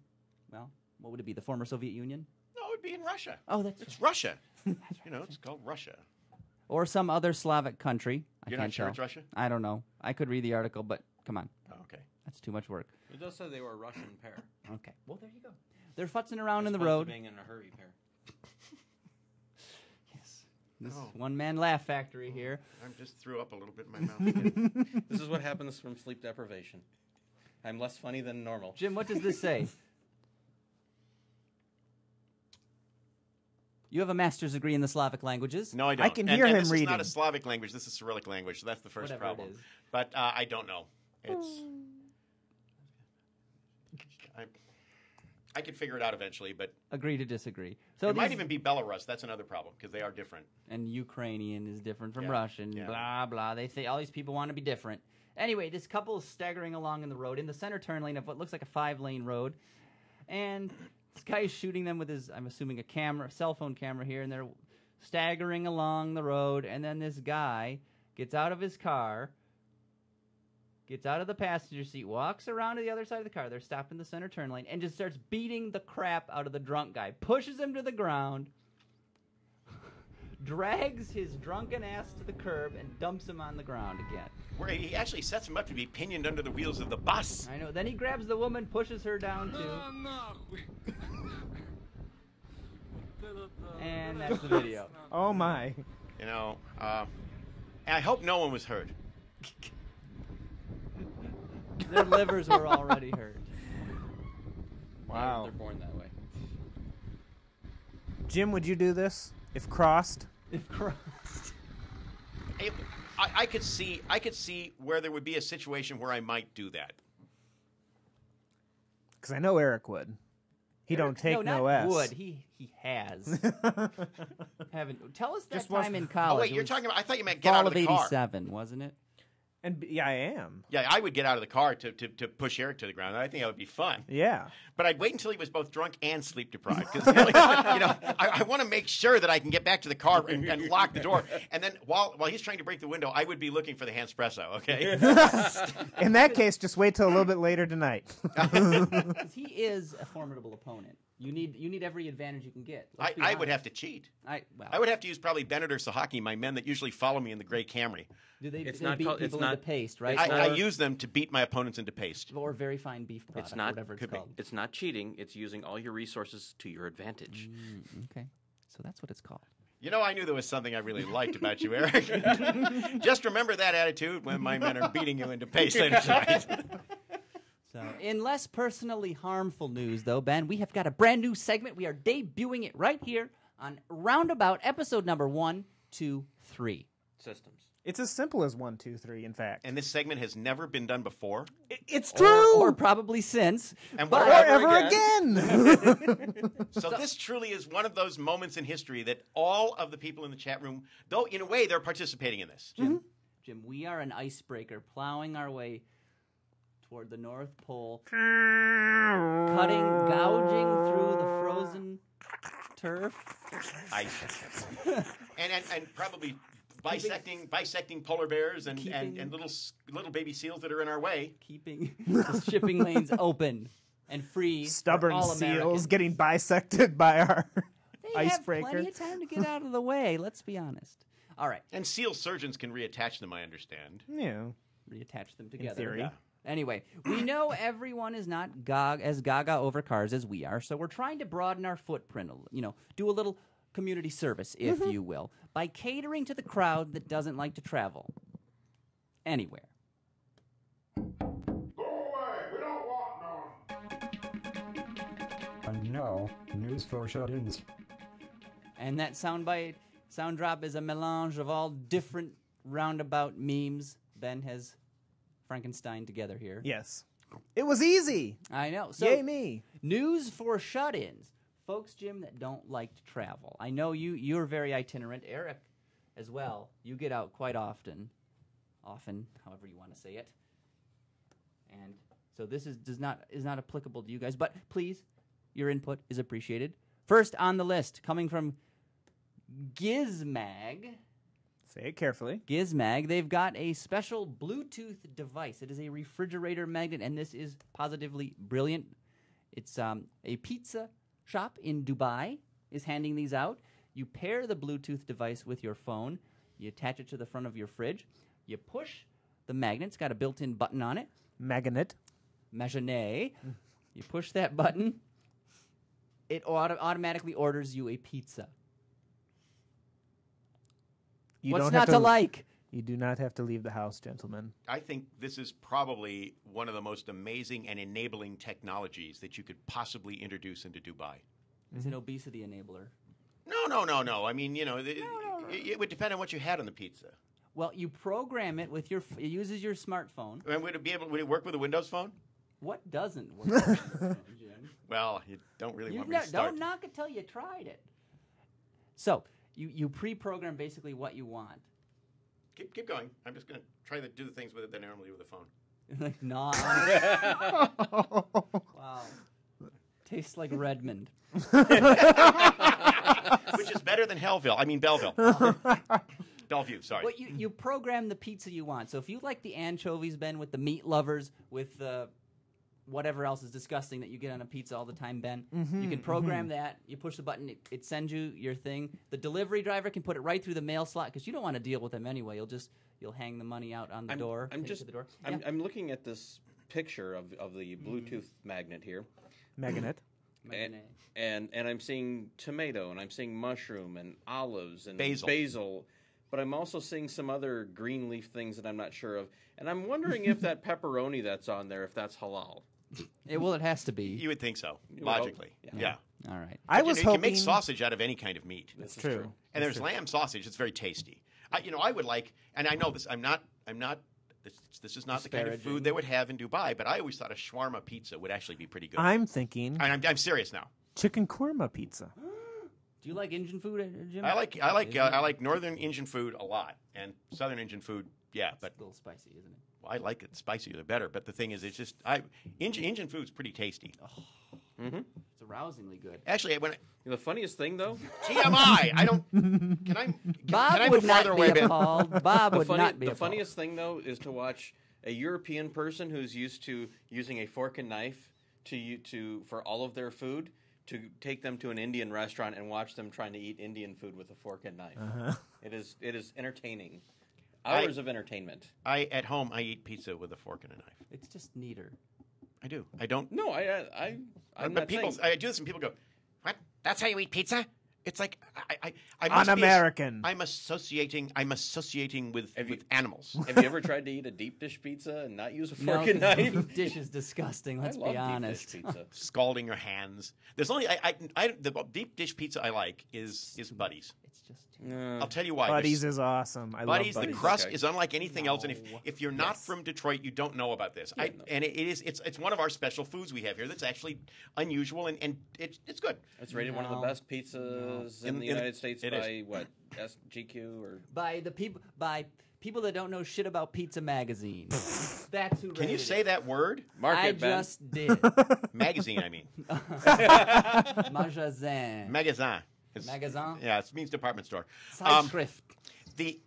well, what would it be? The former Soviet Union? No, it would be in Russia. Oh, that's It's Russia. It's called Russia. or some other Slavic country. You're I not can't sure tell. it's Russia? I don't know. I could read the article, but come on, Oh, okay. that's too much work. It does say they were a Russian pair. Okay, well there you go. They're futzing around in the As opposed road. to being in a hurry pair. Yes, this one-man laugh factory here. I just threw up a little bit in my mouth. This is what happens from sleep deprivation. I'm less funny than normal. Jim, what does this say? You have a master's degree in the Slavic languages. No, I don't. I can hear him this reading. is not a Slavic language. This is Cyrillic language, so that's the first Whatever it problem. is. But I don't know. It's. I could figure it out eventually, but Agree to disagree. So it might these- even be Belarus. That's another problem because they are different. and Ukrainian is different from Yeah, Russian. yeah. Blah blah. They say all these people want to be different. Anyway, this couple is staggering along in the road in the center turn lane of what looks like a 5-lane road. And this guy is shooting them with his, I'm assuming, a camera, cell phone camera here, and they're staggering along the road. And then this guy gets out of his car, gets out of the passenger seat, walks around to the other side of the car. They're stopped in the center turn lane, and just starts beating the crap out of the drunk guy. Pushes him to the ground, drags his drunken ass to the curb, and dumps him on the ground again. Where he actually sets him up to be pinioned under the wheels of the bus. I know. Then he grabs the woman, pushes her down, too. And that's the video. Oh, my. You know, I hope no one was hurt. Their livers were already hurt. Wow. They're born that way. Jim, would you do this if crossed? If crossed. I could see where there would be a situation where I might do that. Because I know Eric would. He don't take no S. Would. He has. Tell us that Just time in college. Oh wait, you're talking about? I thought you meant get fall out of the car. 87, wasn't it? And yeah, I am. Yeah, I would get out of the car to push Eric to the ground. I think that would be fun. Yeah. But I'd wait until he was both drunk and sleep deprived. Because I want to make sure that I can get back to the car and lock the door. And then while he's trying to break the window, I would be looking for the Hanspresso, okay? In that case, just wait till a little bit later tonight. Because he is a formidable opponent. You need every advantage you can get. I would have to cheat. I would have to use probably Bennett or Sahaki, my men that usually follow me in the gray Camry. Do they beat people into paste, right? I use them to beat my opponents into paste. Or very fine beef product, whatever it's called. It's not cheating. It's using all your resources to your advantage. Okay. So that's what it's called. You know, I knew there was something I really liked about you, Eric. Just remember that attitude when my men are beating you into paste later tonight. So, in less personally harmful news, though, Ben, we have got a brand new segment. We are debuting it right here on Roundabout, episode number 1, 2, 3. Systems. It's as simple as 1, 2, 3, in fact. And this segment has never been done before. It's true! Or probably since. And or ever again! So this truly is one of those moments in history that all of the people in the chat room, though in a way they're participating in this. Jim, we are an icebreaker plowing our way toward the North Pole, gouging through the frozen turf. Ice. and probably bisecting polar bears and little baby seals that are in our way. Keeping the shipping lanes open and free. Stubborn for all seals Americans. getting bisected by our icebreaker. They have plenty of time to get out of the way, let's be honest. All right. And seal surgeons can reattach them, I understand. Yeah. Reattach them together. In theory. Yeah. Anyway, we know everyone is not as gaga over cars as we are, so we're trying to broaden our footprint, do a little community service, if you will, by catering to the crowd that doesn't like to travel anywhere. Go away! We don't want none! And now, news for shut-ins. And that sound drop is a melange of all different roundabout memes Ben has Frankenstein together here. Yes. It was easy. I know. So, yay me. News for shut-ins. Folks, Jim, that don't like to travel. I know you're very itinerant. Eric, as well. You get out quite often, however you want to say it. And so this is not applicable to you guys. But please, your input is appreciated. First on the list, coming from Gizmag. Say it carefully. Gizmag, they've got a special Bluetooth device. It is a refrigerator magnet, and this is positively brilliant. It's a pizza shop in Dubai is handing these out. You pair the Bluetooth device with your phone. You attach it to the front of your fridge. You push the magnet. It's got a built-in button on it. Magnet. You push that button. It automatically orders you a pizza. What's not to like? You do not have to leave the house, gentlemen. I think this is probably one of the most amazing and enabling technologies that you could possibly introduce into Dubai. Is it obesity enabler? No. I mean, it would depend on what you had on the pizza. Well, you program it with it uses your smartphone. And would it work with a Windows phone? What doesn't work with a phone, Jim? Well, you don't really want me to start. Don't knock it till you tried it. So, you pre-program basically what you want. Keep going. I'm just going to try to do the things with it that I normally do with a phone. Like, no. Wow. Tastes like Redmond. Which is better than Hellville. I mean, Belleville. Bellevue, sorry. Well, you program the pizza you want. So if you like the anchovies, Ben, with the meat lovers, with whatever else is disgusting that you get on a pizza all the time, Ben, you can program that. You push the button, it sends you your thing. The delivery driver can put it right through the mail slot because you don't want to deal with them anyway. You'll hang the money out on the door. I'm looking at this picture of the Bluetooth magnet here. Magnet. And I'm seeing tomato, and I'm seeing mushroom, and olives, and basil. But I'm also seeing some other green leaf things that I'm not sure of. And I'm wondering if that pepperoni that's on there, if that's halal. It has to be. You would think so, logically. Yeah. All right. You can make sausage out of any kind of meat. That's true. And there's lamb sausage. It's very tasty. I would like, and I know this. I'm not. This is not the kind of food they would have in Dubai. But I always thought a shawarma pizza would actually be pretty good. I'm thinking. And I'm serious now. Chicken korma pizza. Do you like Indian food, Jim? I like Northern Indian food a lot, and Southern Indian food, yeah, but it's a little spicy, isn't it? Well, I like it spicier the better. But the thing is, it's just Indian food's pretty tasty. Oh. It's arousingly good. Actually, The funniest thing, though, TMI. I don't. Can I? Bob can I would go farther not away, be Ben? appalled. Bob would not be The appalled. funniest thing, though, is to watch a European person who's used to using a fork and knife for all of their food, to take them to an Indian restaurant and watch them trying to eat Indian food with a fork and knife. It is entertaining. Hours of entertainment. At home, I eat pizza with a fork and a knife. It's just neater. I do. I don't. No, I'm but not people, saying. I do this, and people go, "What? That's how you eat pizza?" It's like I'm Un-American. I'm associating with animals. Have you ever tried to eat a deep dish pizza and not use a fork and No, kniff? deep dish is disgusting. Let's be honest. Deep dish pizza. Scalding your hands. There's only the deep dish pizza I like is Buddy's. It's just I'll tell you why. Buddy's is awesome. I Buddy's, love Buddy's. the crust is unlike anything else, and if you're not from Detroit, you don't know about this. And it's one of our special foods we have here that's actually unusual, and it's good. It's rated one of the best pizzas in the United States by what? SGQ or by people that don't know shit about Pizza Magazine. That's who. Can you say that word? I just did. Magazine, I mean. Magazin. Magazin. Magazin? Yeah, it means department store. Zeitschrift. The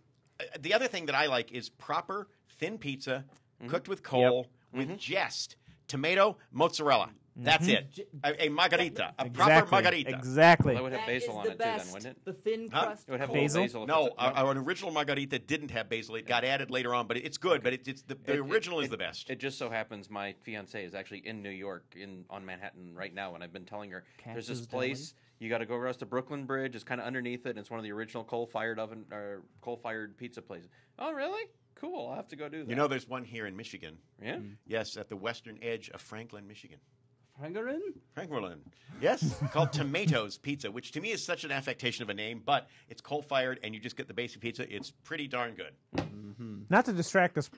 other thing that I like is proper thin pizza cooked with coal with just tomato, mozzarella. That's it. A margarita. Proper margarita. Exactly. Well, that would have basil on it too, then, wouldn't it? The thin crust. It would have basil. No, our original margarita didn't have basil. It got added later on, but it's good. But it's the original is the best. It just so happens my fiance is actually in New York, on Manhattan right now, and I've been telling her there's this place. You got to go across the Brooklyn Bridge. It's kind of underneath it. And it's one of the original coal-fired pizza places. Oh, really? Cool. I'll have to go do that. You know, there's one here in Michigan. Yeah. Yes, at the western edge of Franklin, Michigan. Franklin? Yes, called Tomatoes Pizza, which to me is such an affectation of a name, but it's coal-fired and you just get the basic pizza. It's pretty darn good. Not to distract us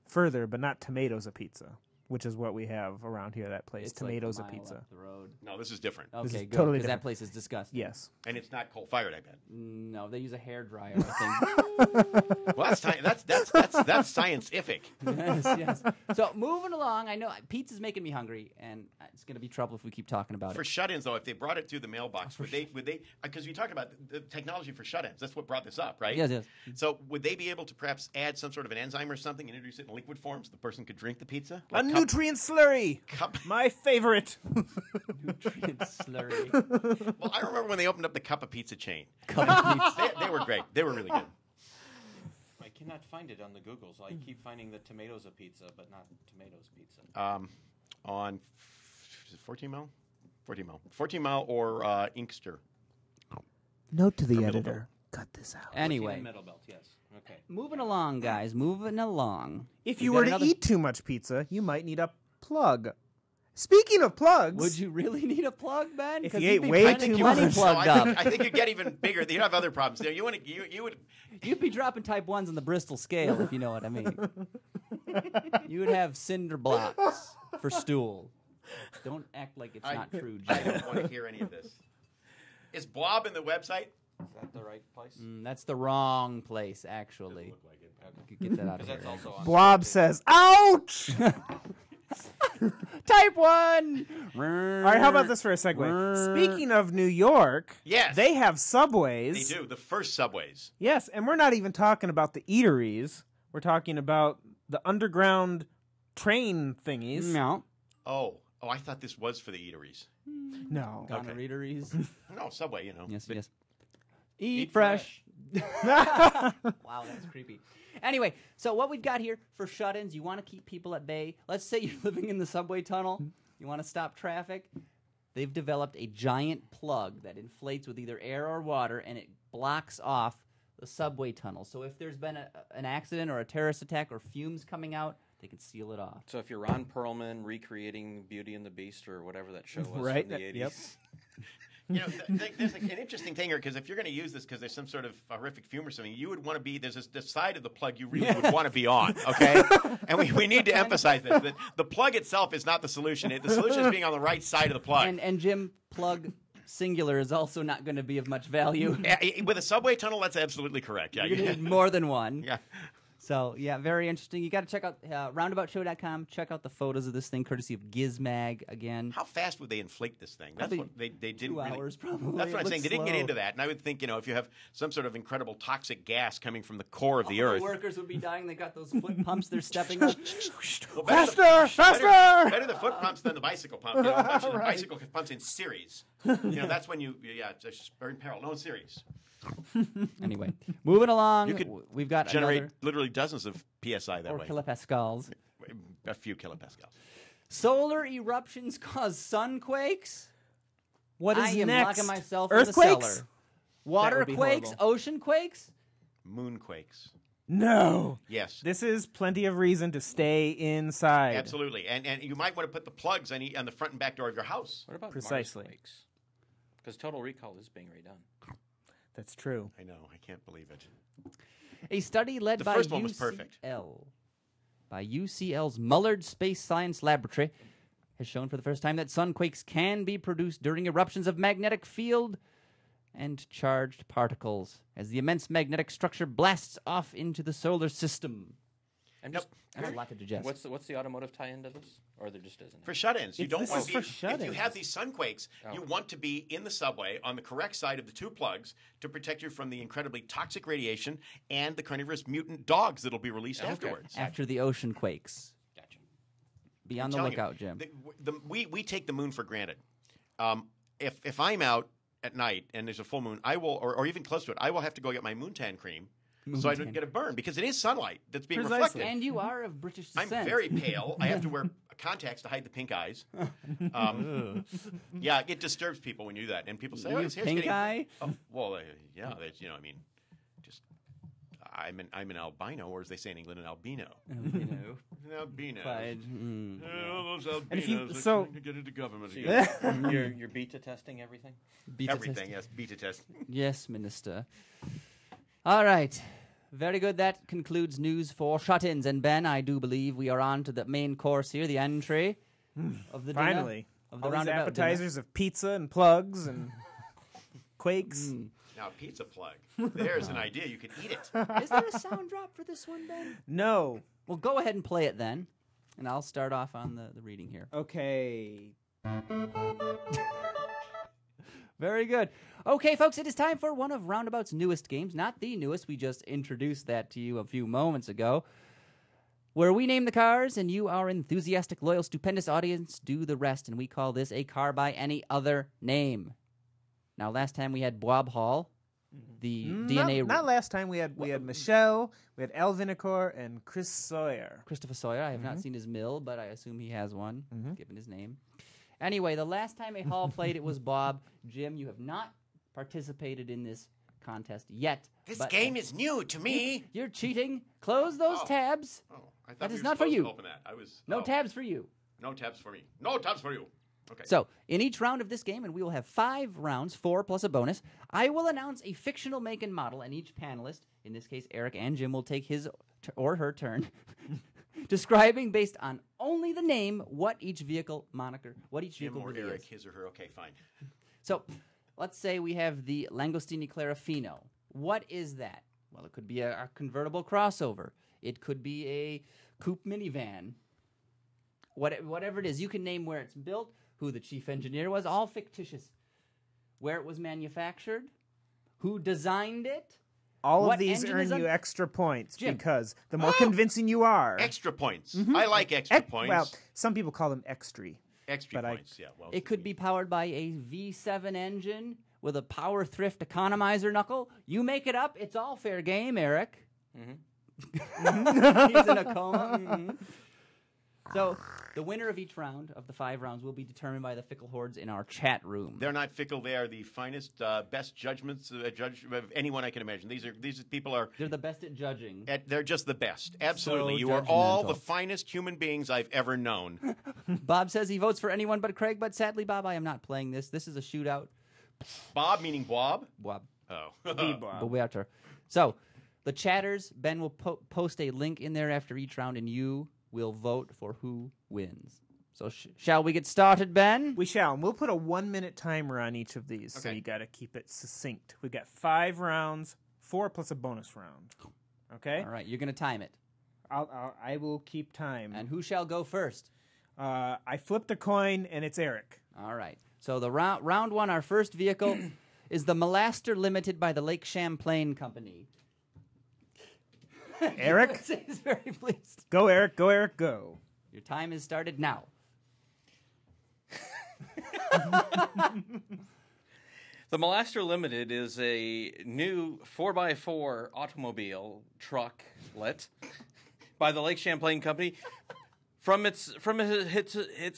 further, but not Tomatoes a Pizza, which is what we have around here, that place. It's Tomatoes like a a mile Pizza. up the road. No, this is different. Okay, This is good. totally Because that different. place is disgusting. Yes. And it's not coal-fired, I bet. No, they use a hairdryer, I think. Well, that's scientific. Yes. So moving along, I know pizza's making me hungry, and it's going to be trouble if we keep talking about For it. shut-ins, though, if they brought it through the mailbox, would they? Because we talked about the technology for shut-ins. That's what brought this up, right? Yes. So would they be able to perhaps add some sort of an enzyme or something and introduce it in liquid form so the person could drink the pizza? A nutrient slurry. My favorite. Nutrient slurry. Well, I remember when they opened up the Cup of Pizza chain. Cup of pizza. They were great. They were really good. I cannot find it on the Google, so I keep finding the tomatoes of pizza, but not tomatoes pizza. On is it 14 mile? 14 mile. 14 mile or Inkster. Note to the Or editor. Middle Cut this out. Anyway, Metal belt, yes. Okay. moving along, guys. Moving along. If We you got were to another- eat too much pizza, you might need a plug. Speaking of plugs, Would you really need a plug, Ben? If 'Cause you you'd ate be way plenty too much. plugged No, up. I think you get even bigger. You have other problems. You would. You'd be dropping type 1s on the Bristol scale, if you know what I mean. You would have cinder blocks for stool. Don't act like it's not true, I Jay. don't want to hear any of this. Is Blob in the website? Is that the right place? That's the wrong place, actually. Look like it. You could get that out of Because here. that's also on Blob says, "Ouch!" Type 1! All right, how about this for a segue? Speaking of New York, yes, they have subways. They do, the first subways. Yes, and we're not even talking about the eateries. We're talking about the underground train thingies. No. Oh, I thought this was for the eateries. No. Eateries. No, Subway, Yes, yes. Eat fresh. Wow, that's creepy. Anyway, so what we've got here for shut-ins, you want to keep people at bay. Let's say you're living in the subway tunnel. You want to stop traffic. They've developed a giant plug that inflates with either air or water, and it blocks off the subway tunnel. So if there's been an accident or a terrorist attack or fumes coming out, they can seal it off. So if you're Ron Perlman recreating Beauty and the Beast or whatever that show was Right, from the 80s. yep. There's an interesting thing here, because if you're going to use this because there's some sort of horrific fume or something, you would want to be, there's the side of the plug you really would want to be on, okay? And we need to emphasize this, that the plug itself is not the solution. The solution is being on the right side of the plug. And Jim, plug singular is also not going to be of much value. With a subway tunnel, that's absolutely correct. Yeah, You're going to need more than one. Yeah. So, yeah, very interesting. You got to check out roundaboutshow.com. Check out the photos of this thing, courtesy of Gizmag again. How fast would they inflate this thing? That's what they didn't 2 hours, probably. That's what I'm saying. They didn't get into that. And I would think, if you have some sort of incredible toxic gas coming from the core of the earth. The workers would be dying. They got those foot pumps they're stepping on. Well, faster! Better the foot pumps than the bicycle pump. The bicycle pumps in series. That's when it's in peril. No, in series. Anyway, moving along. You could we've got generate literally dozens of PSI that or way. kilopascals. A few kilopascals. Solar eruptions cause sunquakes. What is I am next? locking myself Earthquakes? in the cellar. Water be quakes, horrible. ocean quakes. Moonquakes. No. Yes. This is plenty of reason to stay inside. Absolutely. And you might want to put the plugs on the front and back door of your house. What about Precisely. Because Total Recall is being redone. That's true. I know. I can't believe it. A study led by first one was perfect. By UCL's Mullard Space Science Laboratory has shown for the first time that sunquakes can be produced during eruptions of magnetic field and charged particles as the immense magnetic structure blasts off into the solar system. That's a lot to digest. What's the automotive tie-in to this? Or there just isn't? For shut-ins. You don't want to be, shut-ins. if you have these sunquakes, you want to be in the subway on the correct side of the two plugs to protect you from the incredibly toxic radiation and the carnivorous mutant dogs that'll be released afterwards. After the ocean quakes. Gotcha. Be on the lookout, Jim. We take the moon for granted. If I'm out at night and there's a full moon, I will, or even close to it, I will have to go get my moontan cream. So I don't get a burn, because it is sunlight that's being reflected. And you are of British descent. I'm very pale. I have to wear contacts to hide the pink eyes. Yeah, it disturbs people when you do that. And people say, his hair's pink getting... eye? Oh, well, yeah, that's, just... I'm an albino, or as they say in England, an albino. Albino. An albino. And Those albinos are trying to get into government So you're beta testing everything? Everything, yes, beta test. Yes, Minister. All right. Very good. That concludes news for shut-ins. And Ben, I do believe we are on to the main course here, the entree of the Finally. dinner. Of the All these roundabout appetizers of pizza and plugs and quakes. Now, a pizza plug. There's an idea. You could eat it. Dinner. Is there a sound drop for this one, Ben? No. Well, go ahead and play it then. And I'll start off on the reading here. Okay. Very good. Okay, folks, it is time for one of Roundabout's newest games. Not the newest. We just introduced that to you a few moments ago. Where we name the cars, and you, our enthusiastic, loyal, stupendous audience, do the rest. And we call this a car by any other name. Now, last time we had Bob Hall, the DNA... Not last time. We had Michelle, we had Al Vinocour, and Chris Sawyer. Christopher Sawyer. I have not seen his mill, but I assume he has one, given his name. Anyway, the last time a Hall played, it was Bob. Jim, you have not participated in this contest yet. This game is new to me. You're cheating. Close those tabs. Oh, I thought That we is were not for supposed you. to open that. No tabs for you. No tabs for me. No tabs for you. Okay. So, in each round of this game, and we will have 5 rounds, 4 plus a bonus, I will announce a fictional make and model, and each panelist, in this case Eric and Jim, will take his or her turn describing based on only the name what each vehicle Jim or really Eric, is. his or her. Okay, fine. So, let's say we have the Langostini Clarafino. What is that? Well, it could be a convertible crossover. It could be a coupe minivan. whatever it is. You can name where it's built, who the chief engineer was, all fictitious. Where it was manufactured, who designed it. All of these earn you extra points Jim. Because the more convincing you are. Extra points. I like extra points. Well, some people call them extra. Extra points, yeah. Well, it could be powered by a V7 engine with a power thrift economizer knuckle. You make it up. It's all fair game, Eric. He's in a coma. So the winner of each round of the 5 rounds will be determined by the fickle hordes in our chat room. They're not fickle. They are the finest, best judgments of anyone I can imagine. These people are. They're the best at judging. They're just the best. Absolutely, So you are all judgmental. the finest human beings I've ever known. Bob says he votes for anyone but Craig, but sadly, Bob, I am not playing this. This is a shootout. Bob meaning Bob. Bob. Oh, Bob. So the chatters, Ben will post a link in there after each round, and you will vote for who wins. So shall we get started, Ben? We shall. And we'll put a 1-minute timer on each of these, so you got to keep it succinct. We've got 5 rounds, 4 plus a bonus round. Okay? All right, you're going to time it. I will keep time. And who shall go first? I flipped a coin, and it's Eric. All right. So the round 1, our first vehicle, is the Molaster Limited by the Lake Champlain Company. Eric? He's very pleased. Go, Eric. Go, Eric. Go. Your time is started now. The Molaster Limited is a new 4x4 automobile trucklet by the Lake Champlain Company. From its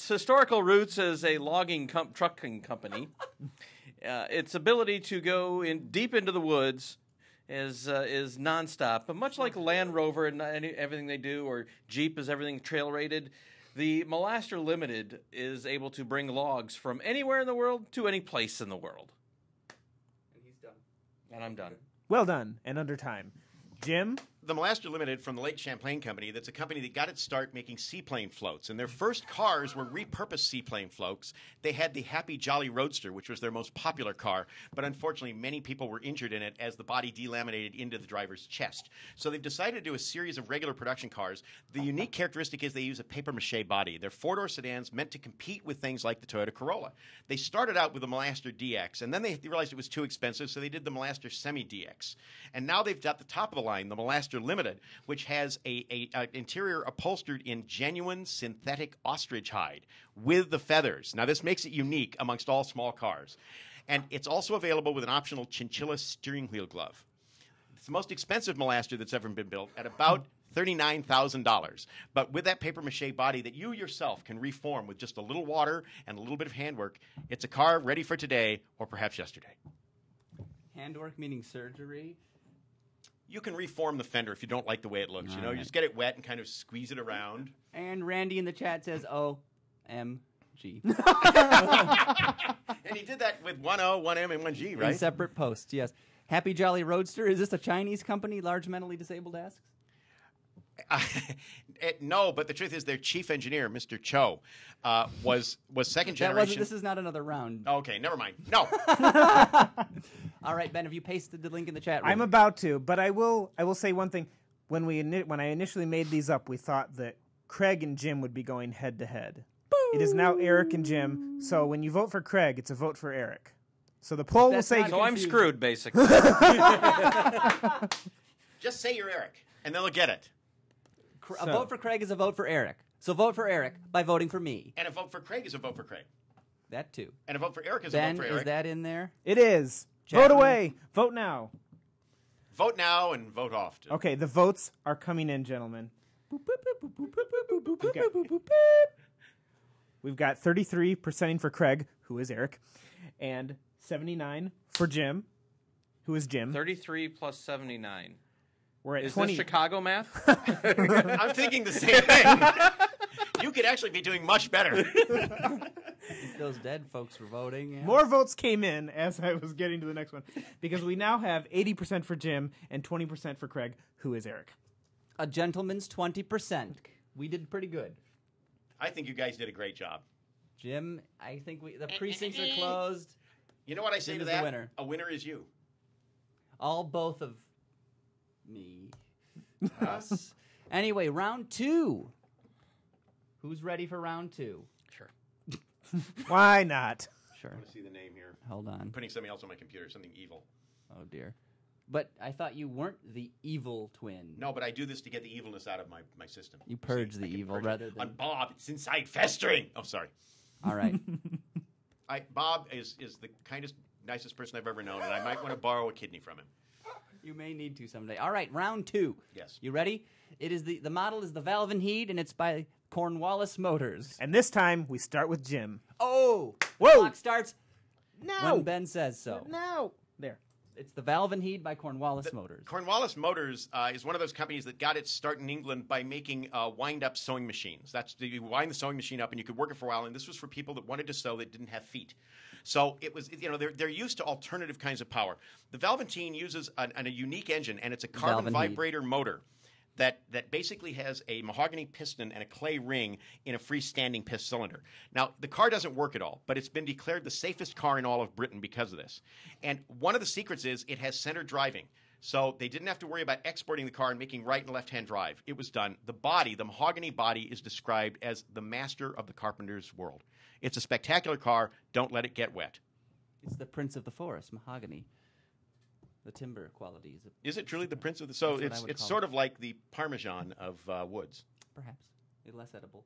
historical roots as a logging trucking company, its ability to go deep into the woods is nonstop. But much like Land Rover and everything they do, or Jeep is everything trail rated, the Molaster Limited is able to bring logs from anywhere in the world to any place in the world. And he's done. And I'm done. Well done, and under time. Jim? The Molaster Limited from the Lake Champlain Company, that's a company that got its start making seaplane floats. And their first cars were repurposed seaplane floats. They had the Happy Jolly Roadster, which was their most popular car. But unfortunately, many people were injured in it as the body delaminated into the driver's chest. So they've decided to do a series of regular production cars. The unique characteristic is they use a papier-mâché body. They're 4-door sedans meant to compete with things like the Toyota Corolla. They started out with the Molaster DX, and then they realized it was too expensive, so they did the Molaster Semi-DX. And now they've got the top of the line, the Molaster Limited, which has a interior upholstered in genuine synthetic ostrich hide with the feathers. Now, this makes it unique amongst all small cars. And it's also available with an optional chinchilla steering wheel glove. It's the most expensive Molaster that's ever been built at about $39,000. But with that papier-mâché body that you yourself can reform with just a little water and a little bit of handwork, it's a car ready for today or perhaps yesterday. Handwork meaning surgery? You can reform the fender if you don't like the way it looks. You just get it wet and kind of squeeze it around. And Randy in the chat says OMG. And he did that with 1 O, 1 M, and 1 G, right? In separate posts, yes. Happy Jolly Roadster, is this a Chinese company, large mentally disabled asks? No, but the truth is their chief engineer, Mr. Cho, was second generation. This is not another round. Okay, never mind. No. All right, Ben, have you pasted the link in the chat room? I'm about to, but I will say one thing. When I initially made these up, we thought that Craig and Jim would be going head to head. It is now Eric and Jim. So when you vote for Craig, it's a vote for Eric. So the poll will say. So I'm screwed, basically. Just say you're Eric, and they'll get it. A vote for Craig is a vote for Eric. So vote for Eric by voting for me. And a vote for Craig is a vote for Craig. That too. And a vote for Eric is Ben, a vote for Eric. is that in there? It is. Chat Vote room. away. Vote now. Vote now and vote often. Okay, the votes are coming in, gentlemen. We've got 33% for Craig, who is Eric, and 79 for Jim, who is Jim. 33 plus 79. We're at Is 20. this Chicago math? I'm thinking the same thing. You could actually be doing much better. Those dead folks were voting. Yeah. More votes came in as I was getting to the next one, because we now have 80% for Jim and 20% for Craig, who is Eric. A gentleman's 20%. We did pretty good. I think you guys did a great job. Jim, I think the precincts are closed. You know what I say Jim to is the that? winner. A winner is you. Both of me. Us. Anyway, round 2. Who's ready for round 2? Sure. Why not? Sure. I want to see the name here. Hold on. I'm putting something else on my computer, something evil. Oh, dear. But I thought you weren't the evil twin. No, but I do this to get the evilness out of my system. You purge the evil rather than... On Bob, it's inside festering. Oh, sorry. All right. Bob is the kindest, nicest person I've ever known, and I might want to borrow a kidney from him. You may need to someday. All right, round 2. Yes. You ready? It is the model is the Valve and Heed, and it's by Cornwallis Motors. And this time, we start with Jim. Oh! Whoa! Clock starts No! when Ben says so. No! There. It's the Valve and Heed by Cornwallis Motors. Cornwallis Motors is one of those companies that got its start in England by making wind-up sewing machines. You wind the sewing machine up, and you could work it for a while. And this was for people that wanted to sew that didn't have feet. So it was, they're used to alternative kinds of power. The Valve and Heed uses a unique engine, and it's a carbon vibrator motor that basically has a mahogany piston and a clay ring in a freestanding piston cylinder. Now, the car doesn't work at all, but it's been declared the safest car in all of Britain because of this. And one of the secrets is it has center driving. So they didn't have to worry about exporting the car and making right and left-hand drive. It was done. The body, the mahogany body, is described as the master of the carpenter's world. It's a spectacular car. Don't let it get wet. It's the Prince of the Forest, mahogany. The timber qualities. Is it truly the Prince of the... So it's sort of like the Parmesan of woods. Perhaps. It's less edible.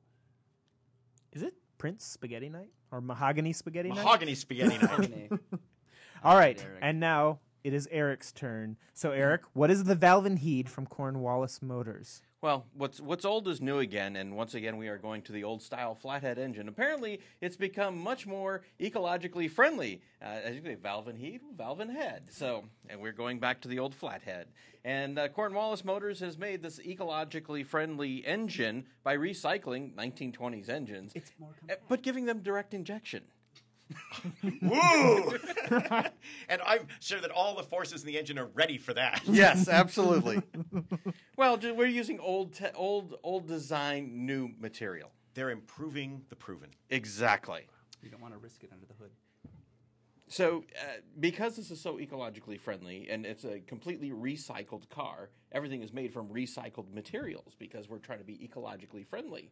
Is it Prince Spaghetti Night? Or Mahogany Spaghetti Night? Mahogany Spaghetti Night. All right, and now it is Eric's turn. So, Eric, what is the Valve and Heed from Cornwallis Motors? Well, what's old is new again, and once again we are going to the old-style flathead engine. Apparently, it's become much more ecologically friendly. As you say, valve and heat, valve and head. And we're going back to the old flathead. And Cornwallis Motors has made this ecologically friendly engine by recycling 1920s engines, It's more compact. but giving them direct injection. Woo! And I'm sure that all the forces in the engine are ready for that. Yes, absolutely. Well, we're using old design, new material. They're improving the proven. Exactly. You don't want to risk it under the hood. So, because this is so ecologically friendly and it's a completely recycled car, everything is made from recycled materials because we're trying to be ecologically friendly.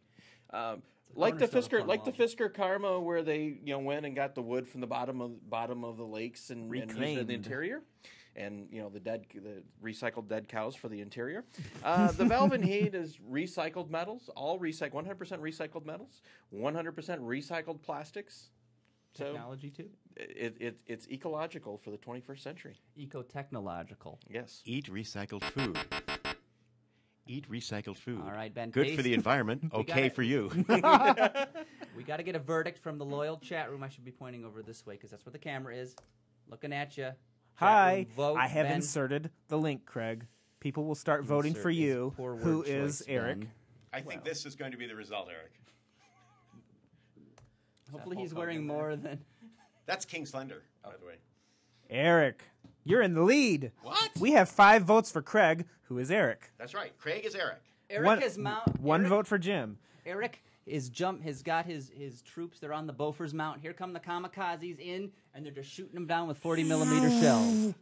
Like the Fisker Karma, where they went and got the wood from the bottom of the lakes and used it in the interior, and the recycled dead cows for the interior. The Valve and Heed is recycled metals, all 100% recycled metals, 100% recycled plastics. Technology too. It's ecological for the 21st century. Eco-technological. Yes. Eat recycled food. Eat recycled food. All right, Ben. Good for the environment. Okay for you. We got to get a verdict from the loyal chat room. I should be pointing over this way because that's where the camera is. Looking at you. Hi. Vote, I have Ben. inserted the link, Craig. People will start voting for you. Who is Eric? Ben. I think this is going to be the result, Eric. Hopefully he's wearing more than... That's King Slender, by the way. Eric, you're in the lead. What? We have 5 votes for Craig, who is Eric. That's right. Craig is Eric. Eric One vote for Jim. Eric has got his troops. They're on the Bofors Mount. Here come the kamikazes in, and they're just shooting them down with 40-millimeter shells.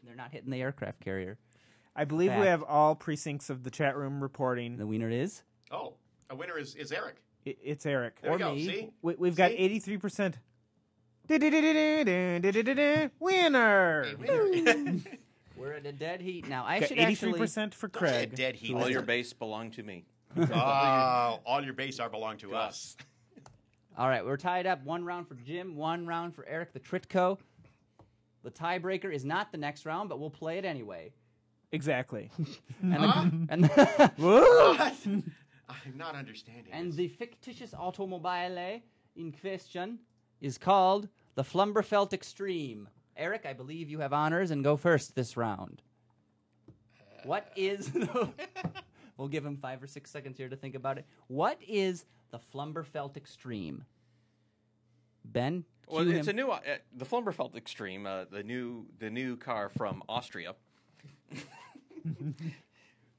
They're not hitting the aircraft carrier. I believe we have all precincts of the chat room reporting. The winner is? Oh, a winner is Eric. It's Eric. There we go. See? We've got 83%. Winner! We're at a dead heat now. I Got should 83% for Craig. Dead heat. All your base belong to me. All your base are belong to us. All right, we're tied up. 1 round for Jim, 1 round for Eric the Tritco. The tiebreaker is not the next round, but we'll play it anyway. Exactly. What? I'm not understanding. And this. the fictitious automobile in question is called the Flumberfelt Extreme. Eric, I believe you have honors and go first this round. What is... We'll give him 5 or 6 seconds here to think about it. What is the Flumberfelt Extreme? Ben? Well, it's a new the Flumberfelt Extreme, the new car from Austria.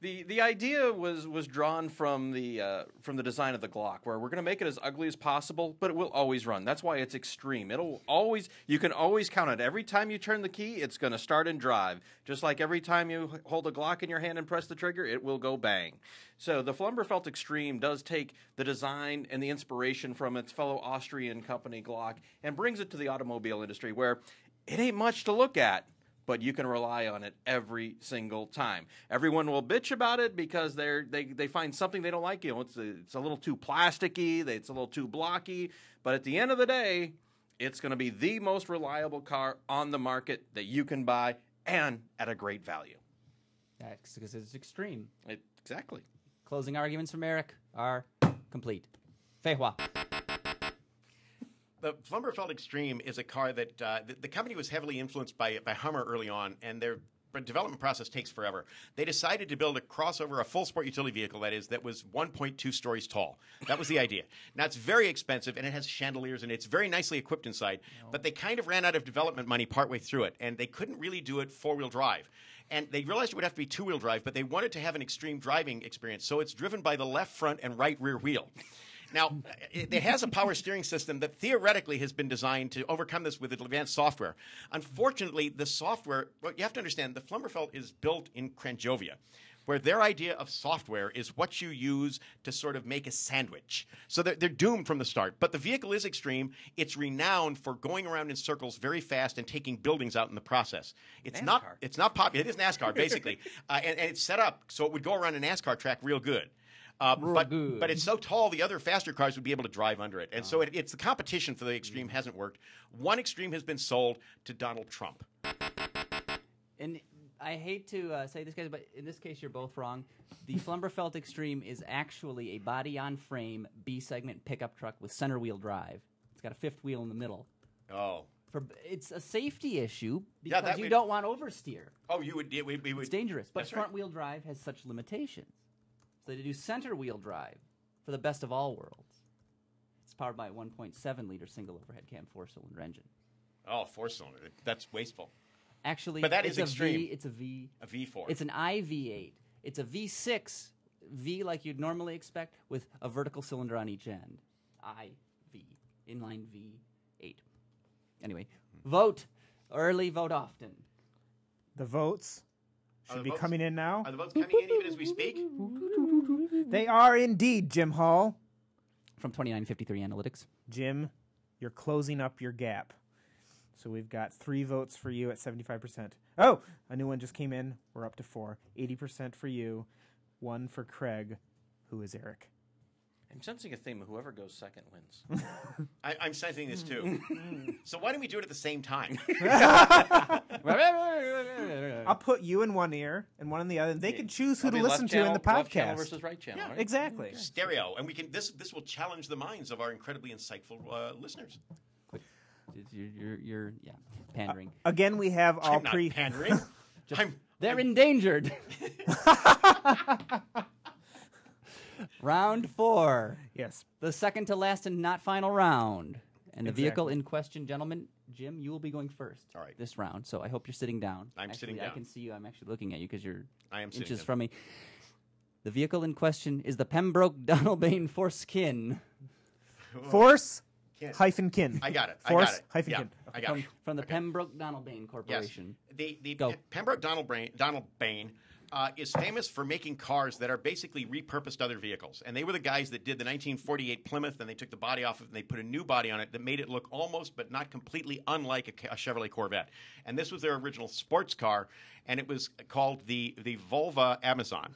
The idea was drawn from the design of the Glock, where we're going to make it as ugly as possible, but it will always run. That's why it's extreme. You can always count it. Every time you turn the key, it's going to start and drive. Just like every time you hold a Glock in your hand and press the trigger, it will go bang. So the Flumberfelt Extreme does take the design and the inspiration from its fellow Austrian company Glock and brings it to the automobile industry, where it ain't much to look at, but you can rely on it every single time. Everyone will bitch about it because they find something they don't like. You know, it's a little too plasticky, it's a little too blocky. But at the end of the day, it's going to be the most reliable car on the market that you can buy, and at a great value. That's because it's extreme. Exactly. Closing arguments from Eric are complete. Feihua. The Flumberfelt Extreme is a car that the company was heavily influenced by Hummer early on, and their development process takes forever. They decided to build a crossover, a full sport utility vehicle, that was 1.2 stories tall. That was the idea. Now, it's very expensive, and it has chandeliers, and it's very nicely equipped inside, but they kind of ran out of development money partway through it, and they couldn't really do it four-wheel drive. And they realized it would have to be two-wheel drive, but they wanted to have an extreme driving experience, so it's driven by the left front and right rear wheel. Now, it has a power steering system that theoretically has been designed to overcome this with advanced software. Unfortunately, the software, well, you have to understand, the Flumberfelt is built in Crangevia, where their idea of software is what you use to sort of make a sandwich. So they're doomed from the start. But the vehicle is extreme. It's renowned for going around in circles very fast and taking buildings out in the process. It's not popular. It is NASCAR, basically. And it's set up so it would go around a NASCAR track real good. But it's so tall, the other faster cars would be able to drive under it. And so it's the competition for the Extreme hasn't worked. One Extreme has been sold to Donald Trump. And I hate to say this, guys, but in this case, you're both wrong. The Flumberfelt Extreme is actually a body-on-frame B-segment pickup truck with center-wheel drive. It's got a fifth wheel in the middle. Oh. It's a safety issue because you don't want oversteer. Oh, you would. We would. It's dangerous. But That's front-wheel drive has such limitations. So they do center-wheel drive for the best of all worlds. It's powered by a 1.7-liter single overhead cam four-cylinder engine. Oh, four-cylinder. That's wasteful. Actually, but that is extreme. It's a V. A V4. It's an IV8. It's a V6, V like you'd normally expect, with a vertical cylinder on each end. IV, inline V8. Anyway, vote early, vote often. The votes should be coming in now. Are the votes coming in even as we speak? They are indeed, Jim Hall. From 2953 Analytics. Jim, you're closing up your gap. So we've got 3 votes for you at 75%. Oh, a new one just came in. We're up to 4. 80% for you. 1 for Craig, who is Eric. I'm sensing a theme. Whoever goes second wins. I'm sensing this too. So why don't we do it at the same time? I'll put you in one ear and one in the other. They can choose who to listen to in the podcast. Left channel versus right channel. Yeah, right? exactly. Stereo, and we can. This will challenge the minds of our incredibly insightful listeners. You're pandering. Again, we have all I'm not pandering. They're endangered. Round 4. Yes. The second to last and not final round. And the vehicle in question, gentlemen, Jim, you will be going first. All right. This round. So I hope you're sitting down. Sitting down. I can see you. I'm actually looking at you because you're inches down from me. The vehicle in question is the Pembroke Donalbain Force-Kin. Force hyphen kin. I got it. Force hyphen kin. I got it. From the Pembroke Donalbain Corporation. Yes. The Pembroke Donalbain is famous for making cars that are basically repurposed other vehicles. And they were the guys that did the 1948 Plymouth, and they took the body off of it, and they put a new body on it that made it look almost but not completely unlike a Chevrolet Corvette. And this was their original sports car, and it was called the Volvo Amazon.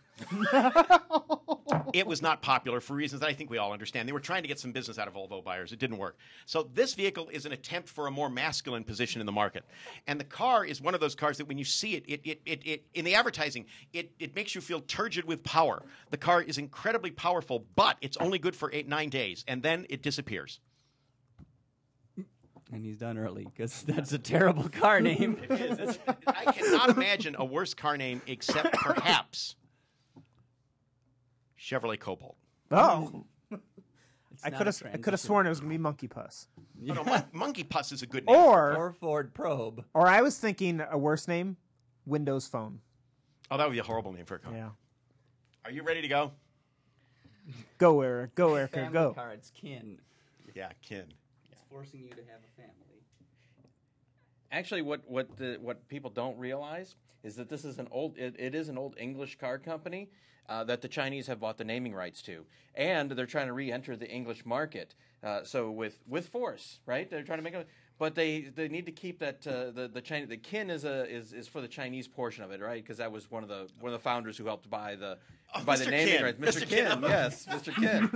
It was not popular for reasons that I think we all understand. They were trying to get some business out of Volvo buyers. It didn't work. So this vehicle is an attempt for a more masculine position in the market. And the car is one of those cars that when you see it in the advertising, it makes you feel turgid with power. The car is incredibly powerful, but it's only good for 8-9 days, and then it disappears. And he's done early because that's a terrible car name. It is. I cannot imagine a worse car name except perhaps Chevrolet Cobalt. Oh. I could have sworn it was going to be Monkey Puss. Yeah. Oh, no, Monkey Puss is a good name. Or Ford Probe. Or I was thinking a worse name, Windows Phone. Oh, that would be a horrible name for a car. Yeah. Are you ready to go? Go, Eric. Go, Eric. Family Go. cards, kin. Yeah, kin. It's forcing you to have a family. Actually, what people don't realize is that this is it is an old English car company that the Chinese have bought the naming rights to, and they're trying to re-enter the English market. So with force, right? They're trying to make it, but they need to keep that the kin is for the Chinese portion of it, right? Because that was one of the founders who helped buy the naming rights, Mr. Kin. Yes, Mr. Kin.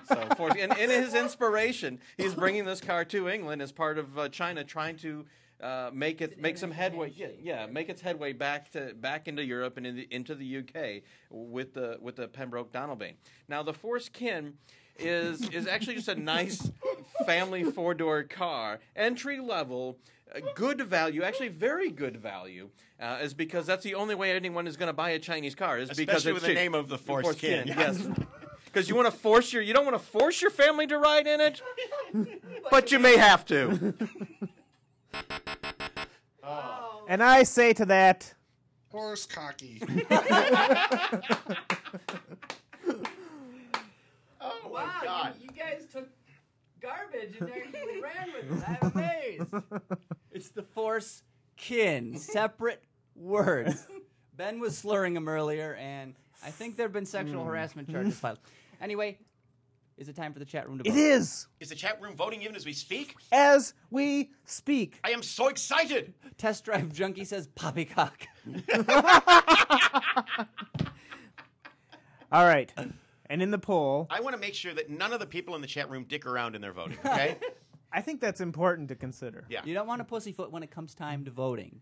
So in his inspiration, he's bringing this car to England as part of China trying to make some headway. Make its headway back into Europe and into the UK with the Pembroke Donalbain. Now the Force Kin is actually just a nice family 4-door car, entry level, good value, actually very good value, is because that's the only way anyone is going to buy a Chinese car is Especially because it's with the name of the Force Kin. Yes. Because you don't want to force your family to ride in it, but you may have to. And I say to that, Horse cocky. Oh, Wow, my God. you guys took garbage and actually ran with it. I'm amazed. It's the Force Kin, separate words. Ben was slurring them earlier, and I think there have been sexual harassment charges filed. Anyway, is it time for the chat room to vote? it is Is the chat room voting even as we speak? as we speak. I am so excited. Test Drive Junkie says poppycock. All right. And in the poll, I want to make sure that none of the people in the chat room dick around in their voting, okay? I think that's important to consider. Yeah. You don't want to pussyfoot when it comes time to voting.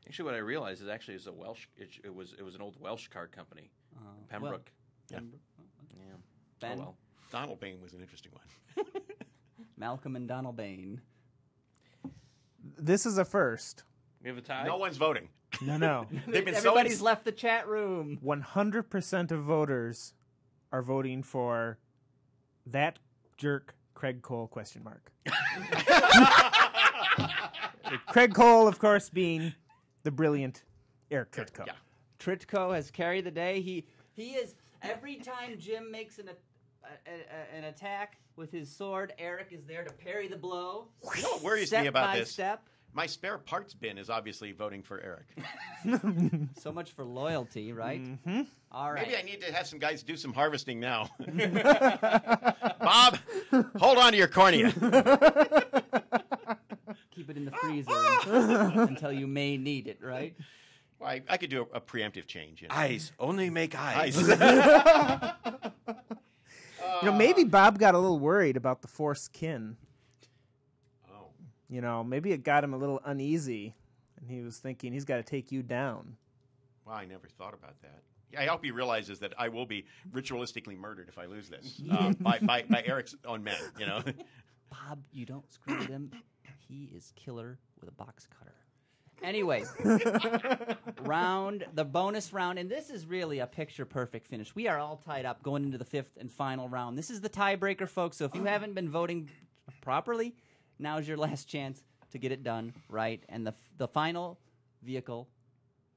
Actually, what I realized is actually it was a Welsh. It was an old Welsh car company, Pembroke. Yeah. Ben, Oh well. Donalbain was an interesting one. Malcolm and Donalbain. This is a first. We have a tie. No one's voting. No. They've been Everybody's so left the chat room. 100% of voters are voting for that jerk Craig Cole ? Craig Cole, of course, being the brilliant Eric Tritko. Yeah. Tritko has carried the day. He is every time Jim makes an attack with his sword, Eric is there to parry the blow. You know what worries step me about by this? Step. My spare parts bin is obviously voting for Eric. So much for loyalty, right? Mm-hmm. All right. Maybe I need to have some guys do some harvesting now. Bob, hold on to your cornea. Keep it in the freezer until you may need it, right? Well, I could do a preemptive change. You know? Eyes only make eyes. Maybe Bob got a little worried about the Force Kin. Oh. Maybe it got him a little uneasy, and he was thinking he's got to take you down. Wow, I never thought about that. Yeah, I hope he realizes that I will be ritualistically murdered if I lose this by Eric's own men. Bob, you don't screw with him. He is killer with a box cutter. Anyway, the bonus round, and this is really a picture-perfect finish. We are all tied up going into the fifth and final round. This is the tiebreaker, folks, so if you haven't been voting properly, now's your last chance to get it done right. And the final vehicle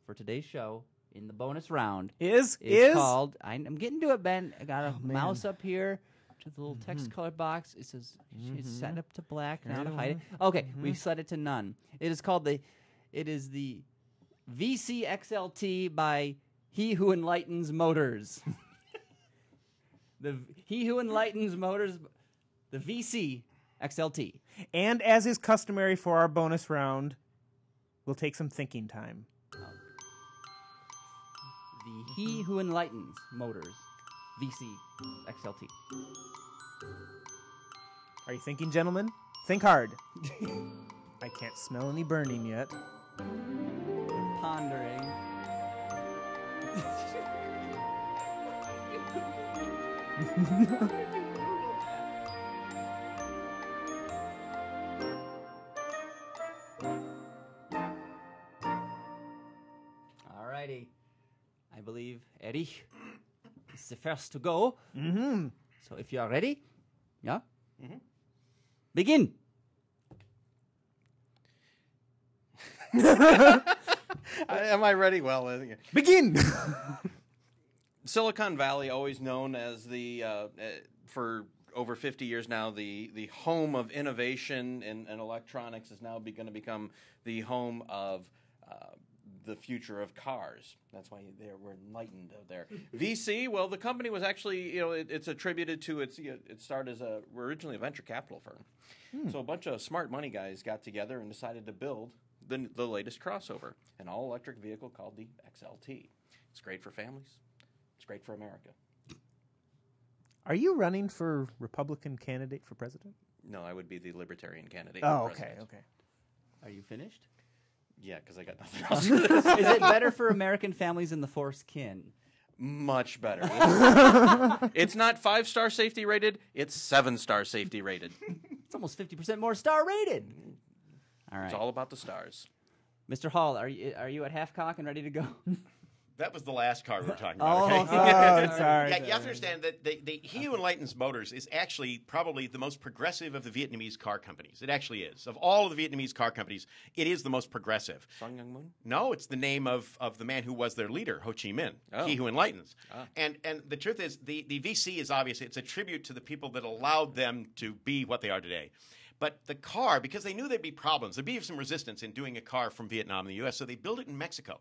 for today's show in the bonus round is called, I'm getting to it, Ben. I got a mouse up here to the little text color box. It says it's set up to black, now to hide it. Okay, we set it to none. It is the VC XLT by He Who Enlightens Motors. He Who Enlightens Motors, the VC XLT. And as is customary for our bonus round, we'll take some thinking time. The He Who Enlightens Motors, VC XLT. Are you thinking, gentlemen? Think hard. I can't smell any burning yet. Pondering. Alrighty. I believe Eddie is the first to go. Mm-hmm. So if you are ready, yeah? Mm-hmm. Begin. Am I ready? Well, I think Begin! Silicon Valley, always known as for over 50 years now, the home of innovation in electronics is now going to become the home of the future of cars. That's why we're enlightened out there. VC, well, the company was actually, it's attributed to it started as originally a venture capital firm. So a bunch of smart money guys got together and decided to build the latest crossover, an all-electric vehicle called the XLT. It's great for families. It's great for America. Are you running for Republican candidate for president? No, I would be the Libertarian candidate. Oh, for president. okay. Are you finished? Yeah, because I got nothing else for this. Is it better for American families in the foreskin? Much better. It's not 5-star safety rated. It's 7-star safety rated. It's almost 50% more star rated. All right. It's all about the stars. Mr. Hall, are you at half cock and ready to go? That was the last car we were talking about. Oh, Okay? sorry. Yeah, you have to understand that he who enlightens motors is actually probably the most progressive of the Vietnamese car companies. It actually is. Of all of the Vietnamese car companies, it is the most progressive. Song Young Moon? No, it's the name of the man who was their leader, Ho Chi Minh, Oh. he who enlightens. Ah. And the truth is, the VC is obviously, it's a tribute to the people that allowed them to be what they are today. But the car, because they knew there'd be problems, there'd be some resistance in doing a car from Vietnam in the U.S., so they built it in Mexico.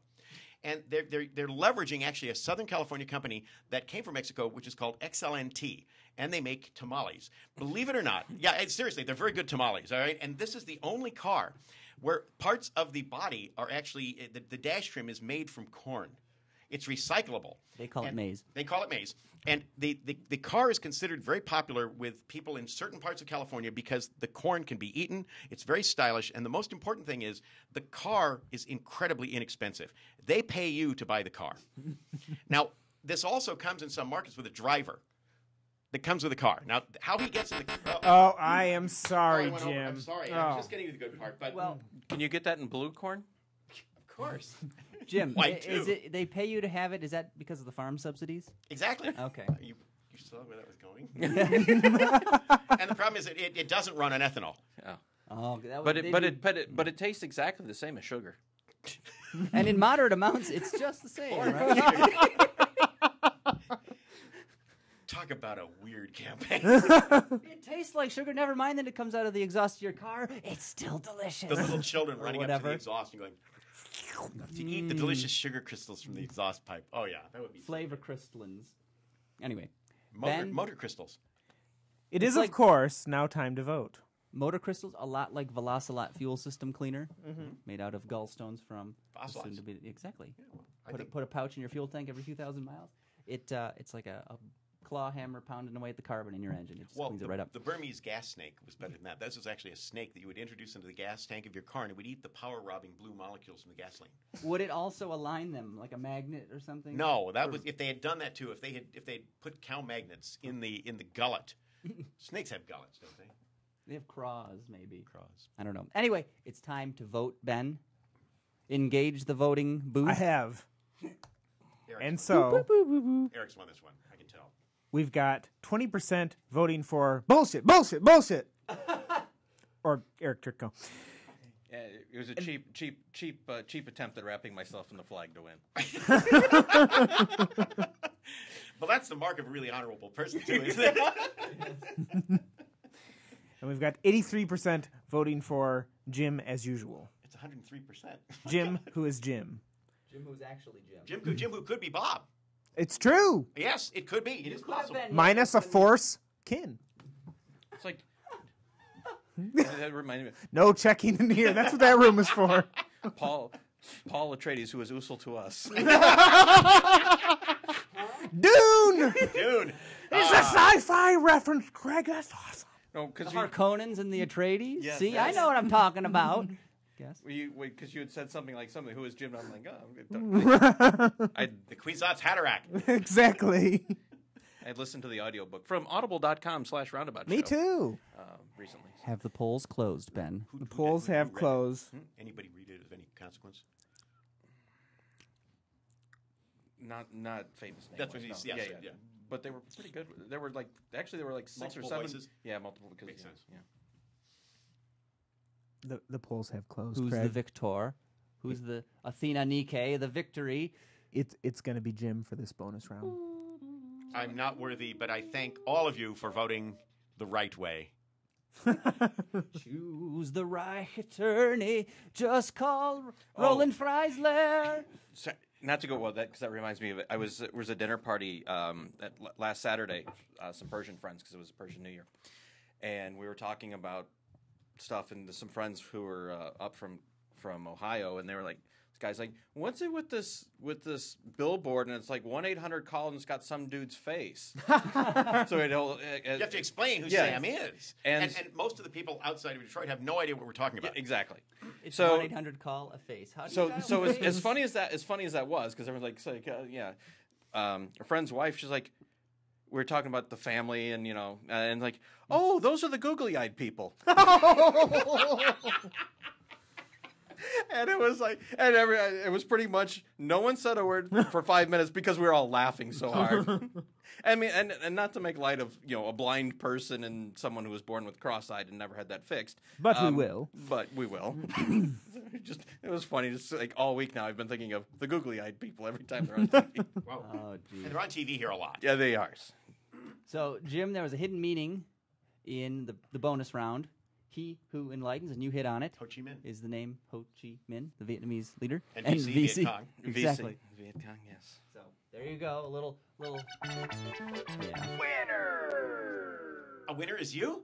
And they're leveraging actually a Southern California company that came from Mexico, which is called XLNT, and they make tamales. Believe it or not, seriously, they're very good tamales. All right, and this is the only car where parts of the body are actually the dash trim is made from corn. It's recyclable. They call it maize. They call it maize. And the car is considered very popular with people in certain parts of California because the corn can be eaten. It's very stylish. And the most important thing is the car is incredibly inexpensive. They pay you to buy the car. Now, this also comes in some markets with a driver that comes with a car. Now, how he gets in the car. Oh, I am sorry, Jim. I'm sorry. Oh. I'm just getting to the good part. But Well, Can you get that in blue corn? of course. Jim, Why, too? they pay you to have it? Is that because of the farm subsidies? Exactly. Okay. You saw where that was going? And the problem is it doesn't run on ethanol. Yeah. Oh, But it tastes exactly the same as sugar. and in moderate amounts, it's just the same. Right? Talk about a weird campaign. It tastes like sugar. Never mind that it comes out of the exhaust of your car. It's still delicious. Those little children running up to whatever. the exhaust and going to eat the delicious sugar crystals from the exhaust pipe. Oh yeah, that would be Flavor crystallins. Anyway, motor crystals. It is, like- of course, now time to vote. motor crystals, a lot like Velocilot fuel system cleaner, made out of gallstones from Fossilize. soon to be exactly. I think Put a pouch in your fuel tank every few thousand miles. It's like a claw hammer pounding away at the carbon in your engine. It just cleans it right up. The Burmese gas snake was better than that. This was actually a snake that you would introduce into the gas tank of your car, and it would eat the power-robbing blue molecules from the gasoline. Would it also align them like a magnet or something? No, that was if they had done that too. If they had put cow magnets in the gullet. Snakes have gullets, don't they? They have craws, maybe. Craws. I don't know. Anyway, it's time to vote, Ben. Engage the voting booth. I have. Eric's And won. so Eric's won this one. I can tell. we've got 20% voting for bullshit, bullshit, bullshit. Or Eric Turco. Yeah, it was a cheap attempt at wrapping myself in the flag to win. Well, that's the mark of a really honorable person, too, isn't it? And we've got 83% voting for Jim as usual. It's 103%. Jim, who is Jim. Jim, who's actually Jim. Jim, who could be Bob. It's true. Yes, it could be. It is possible. Minus a force kin. It's like that reminded me. No checking in here. That's what that room is for. Paul Atreides, who is Usul to us. Dune! Dude. It's a sci-fi reference, Craig. That's awesome. No, The because Harkonnens and the Atreides? Yes, See, I yes. know what I'm talking about. Guess. you had said something like who is Jim? And I'm like, oh. The Kwisatz Haderach. Exactly. I had listened to the audiobook from audible.com/roundabout. Me too. Recently. Have the polls closed, Ben? The polls have read it? closed. Anybody read it of any consequence? Not famous names. That's what he's- yes, yeah. But they were pretty good. There were like 6 Multiple or 7. voices? Yeah, multiple because Makes sense. Yeah. The polls have closed, Who's Craig. the victor? Who's the Athena Nike, the victory? It's going to be Jim for this bonus round. I'm not worthy, but I thank all of you for voting the right way. Choose the right attorney. Just call Roland Freisler. So, not to go well, that because that reminds me of it. There was a dinner party last Saturday, some Persian friends because it was Persian New Year, and we were talking about stuff, and some friends who were up from Ohio, and they were like, "This guy's like, what's it with this billboard?" And it's like 1-800-CALL, and it's got some dude's face. So you have to explain who Sam is, and most of the people outside of Detroit have no idea what we're talking about. Yeah, exactly. It's 1-800-CALL a face. How do you as funny as that was, because everyone's like, a friend's wife, she's like, we were talking about the family, and and like, oh, those are the googly-eyed people. And it was like, it was pretty much no one said a word for 5 minutes because we were all laughing so hard. I mean, and not to make light of a blind person and someone who was born with cross-eyed and never had that fixed. But we will. But we will. It was funny. Just like all week now, I've been thinking of the googly-eyed people every time they're on TV. Wow. Oh, geez. And they're on TV here a lot. Yeah, they are. So, Jim, there was a hidden meaning in the bonus round. He who enlightens, and you hit on it. Ho Chi Minh is the name. Ho Chi Minh, the Vietnamese leader, and VC. Viet Cong. Exactly. Viet Cong, yes. So there you go. A little. Yeah. Winner. A winner is you.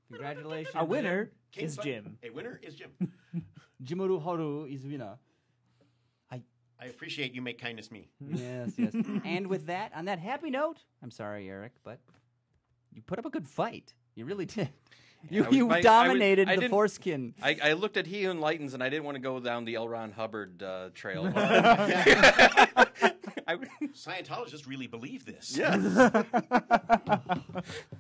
Congratulations. A winner is Jim. A winner is Jim. Jimuru Horu is winner. I appreciate you make kindness me. Yes, yes. And with that, on that happy note, I'm sorry, Eric, but you put up a good fight. You really did. You dominated the foreskin. I looked at He Who Enlightens, and I didn't want to go down the L. Ron Hubbard trail. Scientologists really believe this. Yes.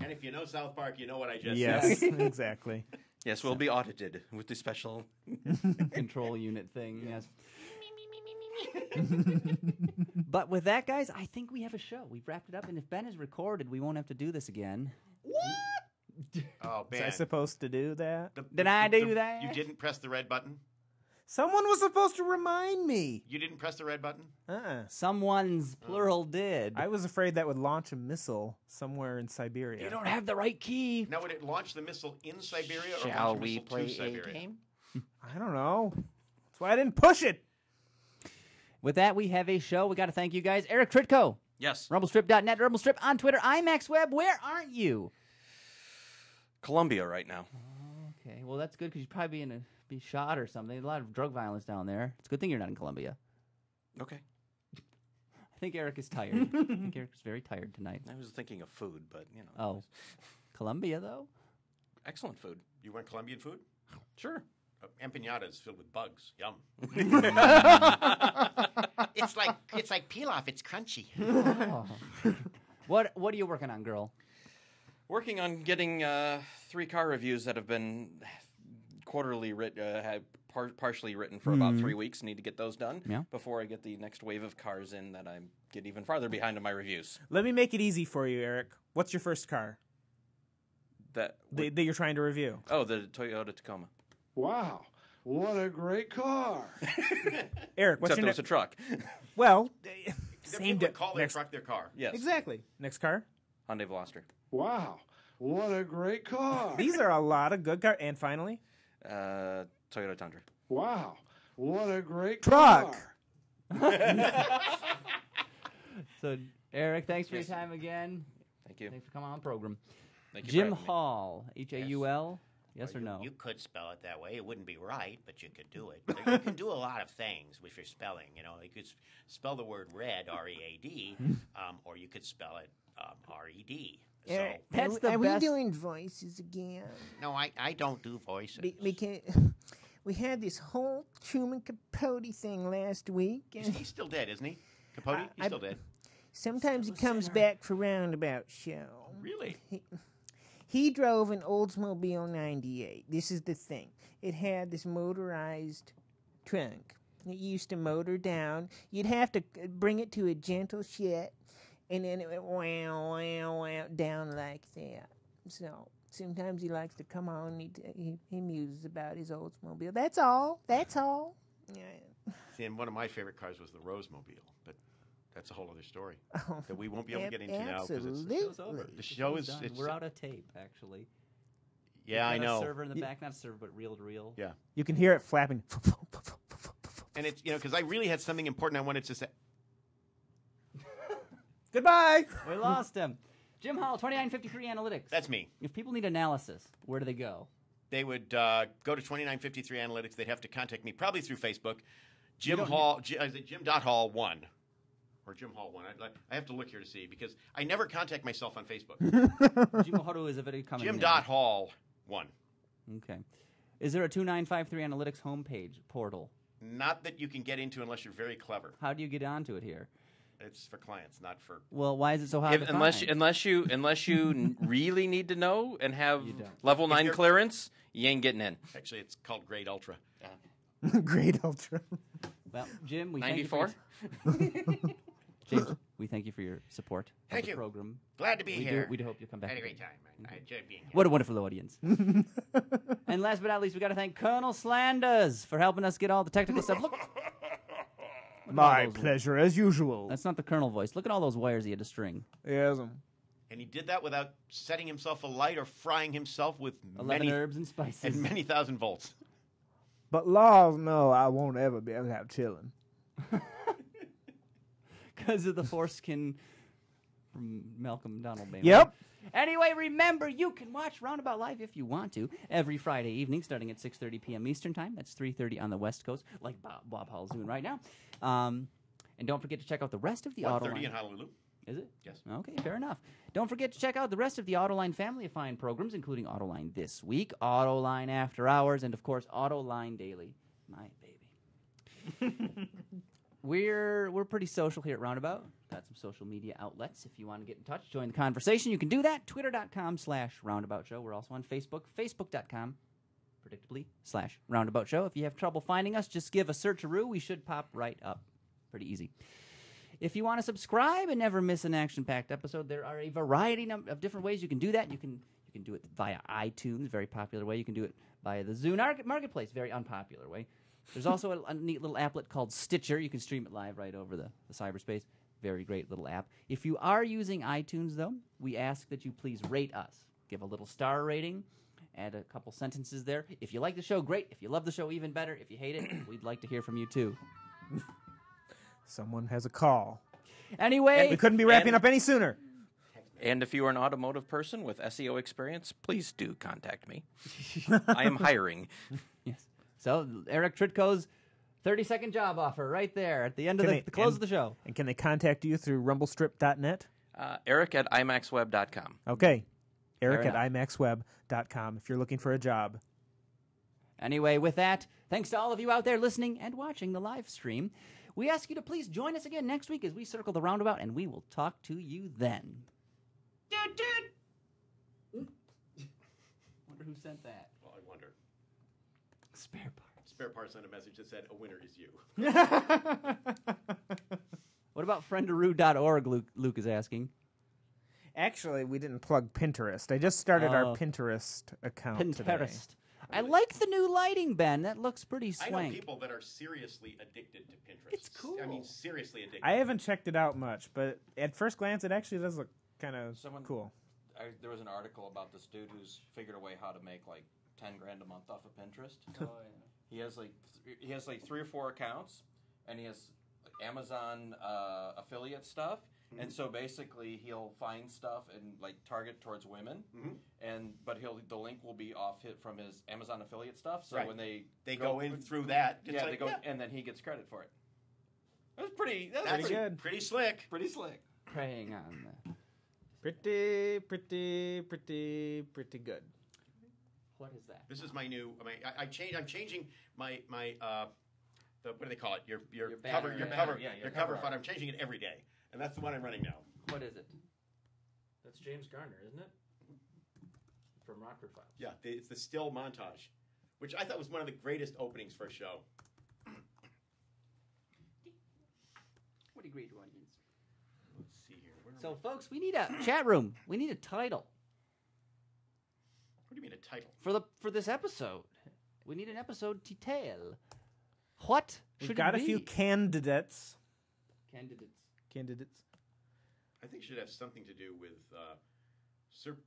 And if you know South Park, you know what I just said. Yes, exactly. Yes, we'll be audited with the special control unit thing. Yes. But with that, guys, I think we have a show. We've wrapped it up, and if Ben is recorded, we won't have to do this again. What? Oh, Ben. Was I supposed to do that? Did I do that? You didn't press the red button? Someone was supposed to remind me. You didn't press the red button? Someone's plural did. I was afraid that would launch a missile somewhere in Siberia. You don't have the right key. Now, would it launch the missile in Siberia or Shall launch we the missile play to Siberia? a game? I don't know. That's why I didn't push it. With that, we have a show. We got to thank you guys. Eric Tritko. Yes. Rumblestrip.net, Rumblestrip on Twitter, IMAXWeb. Where aren't you? Colombia right now. Okay, well, that's good because you'd probably be shot or something. There's a lot of drug violence down there. It's a good thing you're not in Colombia. Okay. I think Eric is tired. I think Eric is very tired tonight. I was thinking of food, but, Oh. Colombia, though? Excellent food. You want Colombian food? Sure. Empanadas filled with bugs. Yum. It's like pileup. It's crunchy. Oh. What are you working on, girl? Working on getting 3 car reviews that have been quarterly partially written for about 3 weeks. Need to get those done before I get the next wave of cars in that I get even farther behind in my reviews. Let me make it easy for you, Eric. What's your first car that you're trying to review? Oh, the Toyota Tacoma. Wow, what a great car. Eric, what's Except your it was a truck. Well, same call their truck their car. Yes. Exactly. Next car? Hyundai Veloster. Wow, what a great car. These are a lot of good cars. And finally? Toyota Tundra. Wow, what a great truck. car. So, Eric, thanks for your time again. Thank you. Thanks for coming on the program. Thank you. Jim Hall, Haul. Yes or no? You could spell it that way. It wouldn't be right, but you could do it. You can do a lot of things with your spelling. You could spell the word red, R-E-A-D, or you could spell it R-E-D. So that's the Are best. we doing voices again? no, I don't do voices. We had this whole Truman Capote thing last week. And He's still dead, isn't he? Capote? He's still dead. sometimes he comes back for RoundAbout show. Really? He drove an Oldsmobile 98. This is the thing. It had this motorized trunk. It used to motor down. You'd have to bring it to a gentle shit, and then it went wow, wow, wow, down like that. So sometimes he likes to come on and he muses about his Oldsmobile. That's all. That's all. Yeah. See, and one of my favorite cars was the Rosemobile, but That's a whole other story that we won't be able to get into now. Absolutely. The show's over. The show is done. We're out of tape, actually. Yeah, I know. A server in the back, not a server, but reel to reel. Yeah. You can hear it flapping. And it's, because I really had something important I wanted to say. Goodbye. We lost him. Jim Hall, 2953 Analytics. That's me. If people need analysis, where do they go? They would go to 2953 Analytics. They'd have to contact me, probably through Facebook. Jim Hall, Jim.Hall1. Or Jim Hall 1. I have to look here to see, because I never contact myself on Facebook. Jim Hall is a video coming Jim.Hall1. Okay. Is there a 2953 Analytics homepage portal? Not that you can get into unless you're very clever. How do you get onto it here? It's for clients, not for. Well, why is it so hard to find? Unless you really need to know and have level 9 clearance, you ain't getting in. Actually, it's called Grade Ultra. Grade Ultra. Well, Jim, we 94. James, we thank you for your support Thank of the you. program. Glad to be here. We do hope you'll come back. Had a great time. I enjoyed being here. What a wonderful audience. And last but not least, we got to thank Colonel Slanders for helping us get all the technical stuff. Look. My pleasure, as usual. That's not the Colonel voice. Look at all those wires he had to string. Yes. And he did that without setting himself alight or frying himself with 11 herbs and spices. And many thousand volts. But laws know I won't ever be able to have chillin'. Because of the foreskin from Malcolm Donald Bailey. Yep. Anyway, remember, you can watch Roundabout Live if you want to every Friday evening starting at 6:30 p.m. Eastern Time. That's 3:30 on the West Coast, like Bob Hall's doing right now. And don't forget to check out the rest of the Autoline. 1:30 in Honolulu. Is it? Yes. Okay, fair enough. Don't forget to check out the rest of the Autoline family of fine programs, including Autoline This Week, Autoline After Hours, and, of course, Autoline Daily. My baby. We're pretty social here at Roundabout. Got some social media outlets. If you want to get in touch, join the conversation, you can do that. Twitter.com/Roundabout Show. We're also on Facebook. Facebook.com, predictably, /Roundabout Show. If you have trouble finding us, just give a search-a-roo. We should pop right up. Pretty easy. If you want to subscribe and never miss an action-packed episode, there are a variety of different ways you can do that. You can do it via iTunes, very popular way. You can do it via the Zune Marketplace, very unpopular way. There's also a neat little applet called Stitcher. You can stream it live right over the cyberspace. Very great little app. If you are using iTunes, though, we ask that you please rate us. Give a little star rating. Add a couple sentences there. If you like the show, great. If you love the show, even better. If you hate it, we'd like to hear from you, too. Someone has a call. Anyway. We couldn't be wrapping up any sooner. And if you are an automotive person with SEO experience, please do contact me. I am hiring. Yes. So, Eric Tritko's 30-second job offer right there at the end of the close of the show. And can they contact you through rumblestrip.net? Eric at imaxweb.com. Okay. Eric at imaxweb.com if you're looking for a job. Anyway, with that, thanks to all of you out there listening and watching the live stream. We ask you to please join us again next week as we circle the roundabout, and we will talk to you then. Wonder who sent that. Well, I wonder. Spare parts. Spare parts sent a message that said, "A winner is you." What about friendaroo.org, Luke is asking? Actually, we didn't plug Pinterest. I just started our Pinterest account today. I like the new lighting, Ben. That looks pretty swank. I know people that are seriously addicted to Pinterest. It's cool. I mean, seriously addicted. I haven't checked it out much, but at first glance, it actually does look kind of cool. There was an article about this dude who's figured a way how to make like $10,000 a month off of Pinterest. Oh, yeah. He has like 3 or 4 accounts, and he has Amazon affiliate stuff. Mm-hmm. And so basically, he'll find stuff and like target towards women, but the link will be off from his Amazon affiliate stuff. So when they go in through that, and then he gets credit for it. That's pretty good, pretty slick, Preying on the pretty good. What is that? This is my new. I'm changing my what do they call it? Your cover font. I'm changing it every day. And that's the one I'm running now. What is it? That's James Garner, isn't it? From Rockford Files. Yeah, it's the still montage, which I thought was one of the greatest openings for a show. What do you agree to, audience? Let's see here. So, folks, we need a chat room. We need a title. What do you mean a title? For this episode. We need an episode to tell. What should We've got it be? a few candidates. candidates? I think it should have something to do with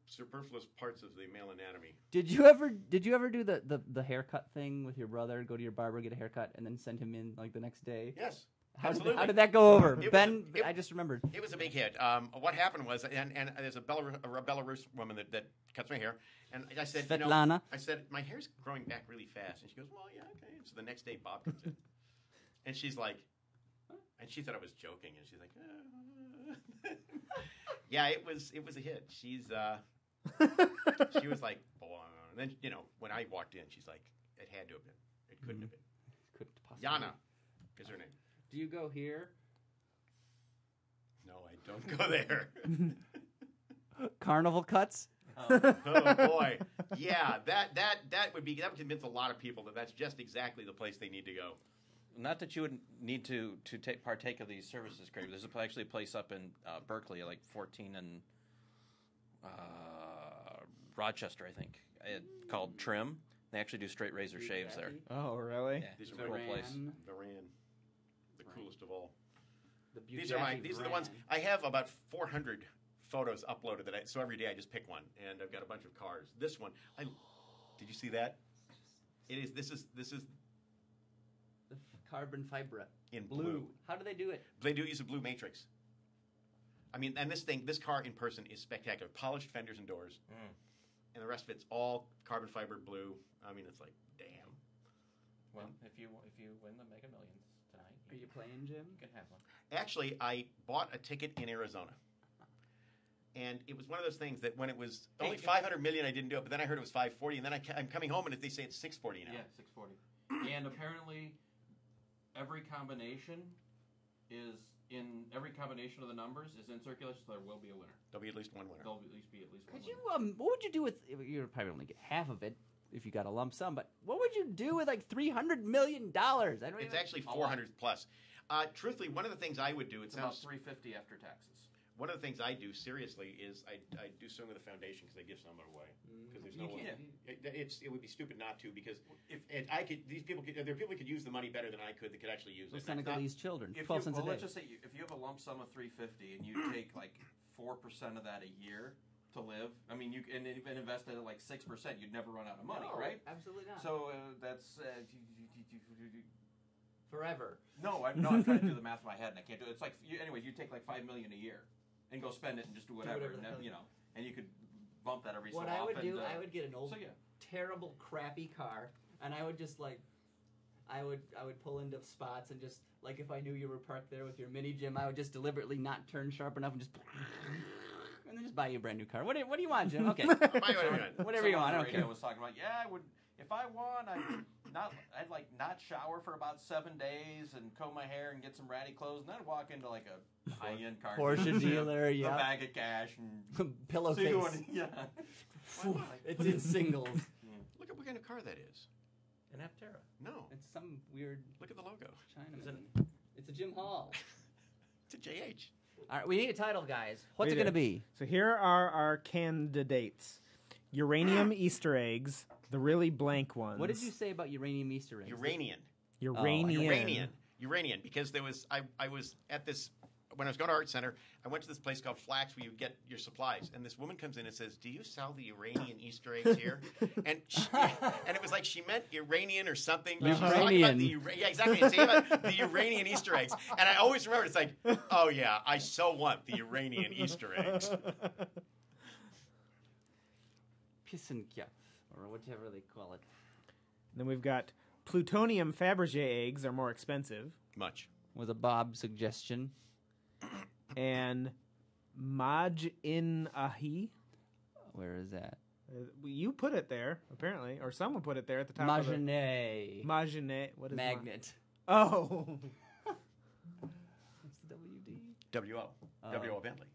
superfluous parts of the male anatomy. Did you ever do the haircut thing with your brother? Go to your barber, get a haircut, and then send him in like the next day? Yes. How did that go over? Ben, I just remembered. It was a big hit. What happened was, and there's a Belarus woman that cuts my hair, and I said, Svetlana. I said, my hair's growing back really fast, and she goes, well, yeah, okay. So the next day, Bob comes in, and she's like, and she thought I was joking, and she's like, yeah, it was a hit. She was like, and then when I walked in, she's like, it had to have been, it couldn't have been. Couldn't possibly. Yana is her name. Do you go here? No, I don't go there. Carnival cuts? Oh boy, yeah, that would convince a lot of people that that's just exactly the place they need to go. Not that you would need to partake of these services, Craig. There's actually a place up in Berkeley, like 14 and Rochester, I think, called Trim. They actually do straight razor shaves there. Oh, really? Yeah, it's a cool place. Varan, the coolest of all. These are the ones I have. About 400 photos uploaded so every day I just pick one, and I've got a bunch of cars. This one, did you see that? This is the carbon fiber in blue. How do they do it? They do use a blue matrix. I mean, and this car in person is spectacular. Polished fenders and doors, and the rest of it's all carbon fiber blue. I mean, it's like, damn. Well, if you win the Mega Millions tonight, are you playing, Jim? You can have one. Actually, I bought a ticket in Arizona. And it was one of those things that when it was only 500 million, I didn't do it. But then I heard it was 540, and then I'm coming home, and they say it's 640 now. Yeah, 640. And apparently, every combination of the numbers is in circulation, so there will be a winner. There'll be at least one winner. There'll be at least one winner. Could you? What would you do with? You'd probably only get half of it if you got a lump sum. But what would you do with like $300 million? It's actually 400 plus. Truthfully, one of the things I would do. It's about $350 after taxes. One of the things I do seriously is I do swim with a foundation because I give some away because there's no way. It would be stupid not to because there are people who could use the money better than I could that could actually use it. Senegalese children, 12 cents a day. Let's just say if you have a lump sum of $350 and you take like 4% of that a year to live, I mean, you and even invest it at like 6%, you'd never run out of money, right? Absolutely not. So that's forever. No, I'm trying to do the math in my head and I can't do it. It's like anyway, you take like $5 million a year. And go spend it and just do whatever and you could bump that every so often. What I would do, I would get an old, terrible, crappy car, and I would just I would pull into spots and just like if I knew you were parked there with your mini gym, I would just deliberately not turn sharp enough and just buy you a brand new car. What do you want, Jim? Okay, whatever you want. I don't care. Was talking about I would if I won I'd like not shower for about 7 days and comb my hair and get some ratty clothes and then walk into like a high-end car Porsche dealer, a bag of cash and pillowcase. It's in singles. Look at what kind of car that is. An Aptera. No, it's some weird. Look at the logo. Chinaman. It's a Jim Hall. It's a JH. All right, we need a title, guys. What's it going to be? So here are our candidates: uranium Easter eggs. The really blank ones. What did you say about uranium Easter eggs? Uranian, because I was at this, when I was going to Art Center, I went to this place called Flax where you get your supplies, and this woman comes in and says, do you sell the Uranian Easter eggs here? and it was like she meant Iranian or something. Uranian. Yeah, exactly. The Uranian Easter eggs. And I always remember, it's like, oh yeah, I so want the Uranian Easter eggs. Pisankia, or whatever they call it. Then we've got plutonium Fabergé eggs are more expensive. Much. Was a Bob suggestion. And Maj-in-Ahi. Where is that? You put it there, apparently. Or someone put it there at the top Maginot. Maginot. What is Magnet. Oh. What's the WD? W-O. W-O Bentley.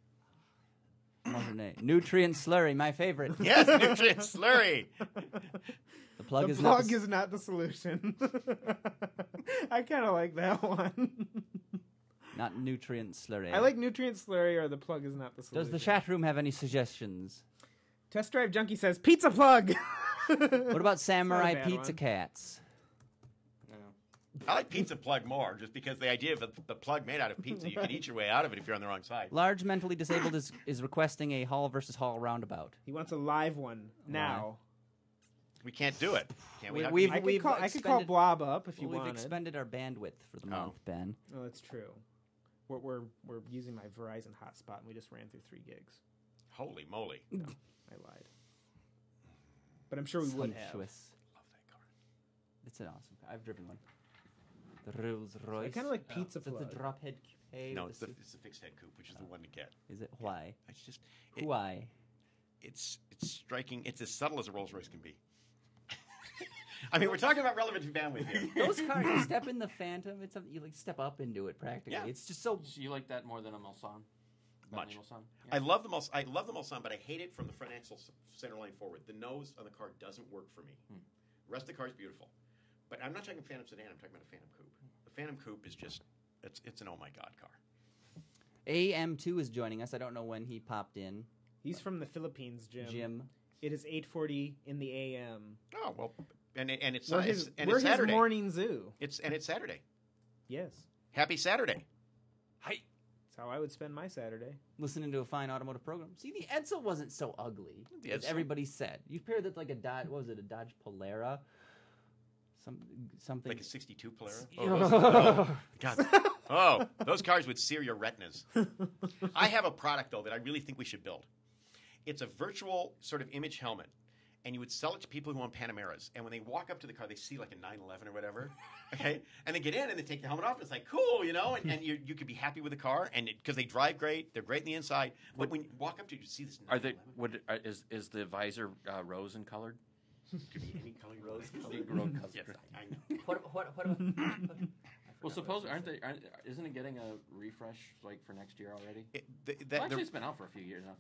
Maginot. Nutrient slurry, my favorite. Yes, nutrient slurry. The plug is not the solution. I kind of like that one. Not nutrient slurry. I like nutrient slurry or the plug is not the solution. Does the chat room have any suggestions? Test Drive Junkie says pizza plug. What about Samurai Pizza one. Cats? No. I like pizza plug more, just because the idea of the plug made out of pizza, you can eat your way out of it if you're on the wrong side. Large mentally disabled is requesting a Hall versus Hall roundabout. He wants a live one now. We can't do it. Can't we? I could call Blob up if you want. We've expended our bandwidth for the month, Ben. Oh, that's true. We're using my Verizon hotspot, and we just ran through 3 gigs. Holy moly! No, I lied. But I'm sure we would have. Love that car. It's an awesome car. I've driven one. The Rolls Royce. I kind of like pizza plug. It's the drop head coupe. No, it's the fixed head coupe, which is the one to get. Is it? Why? It's just why? It's striking. It's as subtle as a Rolls Royce can be. I mean, we're talking about relative bandwidth here. Those cars, you step in the Phantom. It's something you like step up into it practically. Yeah. It's just so. You like that more than a Mulsanne? Much. Yeah. I love the Mulsanne, but I hate it from the front axle center line forward. The nose on the car doesn't work for me. The rest of the car is beautiful, but I'm not talking Phantom sedan. I'm talking about a Phantom coupe. The Phantom coupe is just it's an oh my god car. AM2 is joining us. I don't know when he popped in. He's from the Philippines, Jim. It is 8:40 in the AM. Oh well, and it's we're it's his Saturday. morning zoo. It's Saturday. Yes. Happy Saturday. Hi. That's how I would spend my Saturday. Listening to a fine automotive program. See, the Edsel wasn't so ugly as Edsel. everybody said. You paired that like a Dodge. What was it? A Dodge Polara. Something like a '62 Polara. Oh, God. Oh, those cars would sear your retinas. I have a product though that I really think we should build. It's a virtual sort of image helmet, and you would sell it to people who own Panameras. And when they walk up to the car, they see like a 911 or whatever, okay? And they get in and they take the helmet off. And it's like cool, you know. And you could be happy with the car, and because they drive great, they're great in the inside. But when you walk up to it, you see this. Is the visor rose and colored? Could be any color rose. Yes, I know. What Well, suppose isn't it getting a refresh like for next year already? Actually, it's been out for a few years now.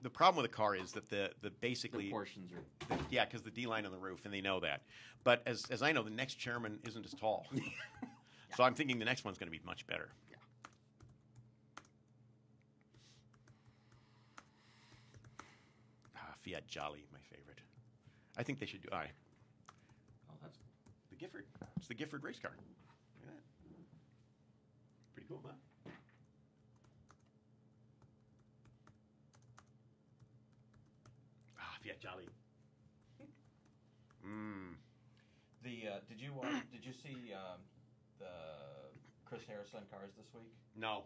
The problem with the car is that the basically the portions are because the D line on the roof, and they know that. But as I know, the next chairman isn't as tall, so I'm thinking the next one's going to be much better. Yeah. Fiat Jolly, my favorite. I think they should do. Oh, that's the Gifford. It's the Gifford race car. Look at that. Pretty cool, huh? Fiat Jolly. Did you see the Chris Harrison cars this week? No.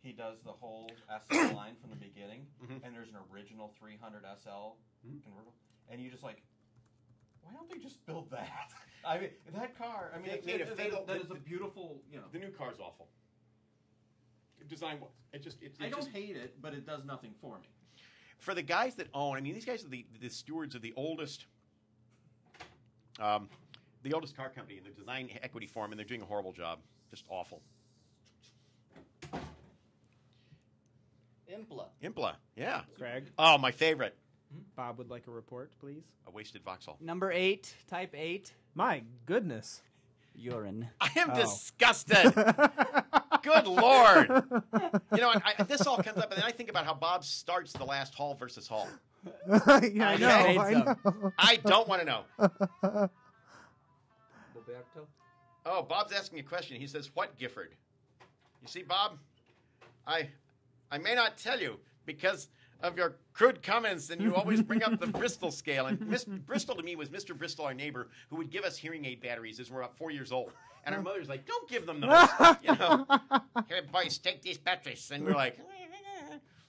He does the whole SL line from the beginning, and there's an original 300 SL convertible, and you just like, why don't they just build that? I mean, that car. I mean, that is a beautiful. You know, the new car's awful. Design was. I don't hate it, but it does nothing for me. For the guys that own, I mean, these guys are the stewards of the oldest car company in the design equity forum, and they're doing a horrible job. Just awful. Impla, yeah. Craig. Oh, my favorite. Bob would like a report, please. A wasted Vauxhall. Number 8, type 8. My goodness. Urine. I am disgusted. Good Lord. You know, this all comes up, and then I think about how Bob starts the last Hall versus Hall. Yeah, I know. I don't want to know. Roberto? Oh, Bob's asking a question. He says, what Gifford? You see, Bob, I may not tell you because of your crude comments, and you always bring up the Bristol scale. And Bristol to me was Mr. Bristol, our neighbor, who would give us hearing aid batteries as we're about 4 years old. And our mother's like, don't give them those. You know, here, boys, take these batteries. And we're like,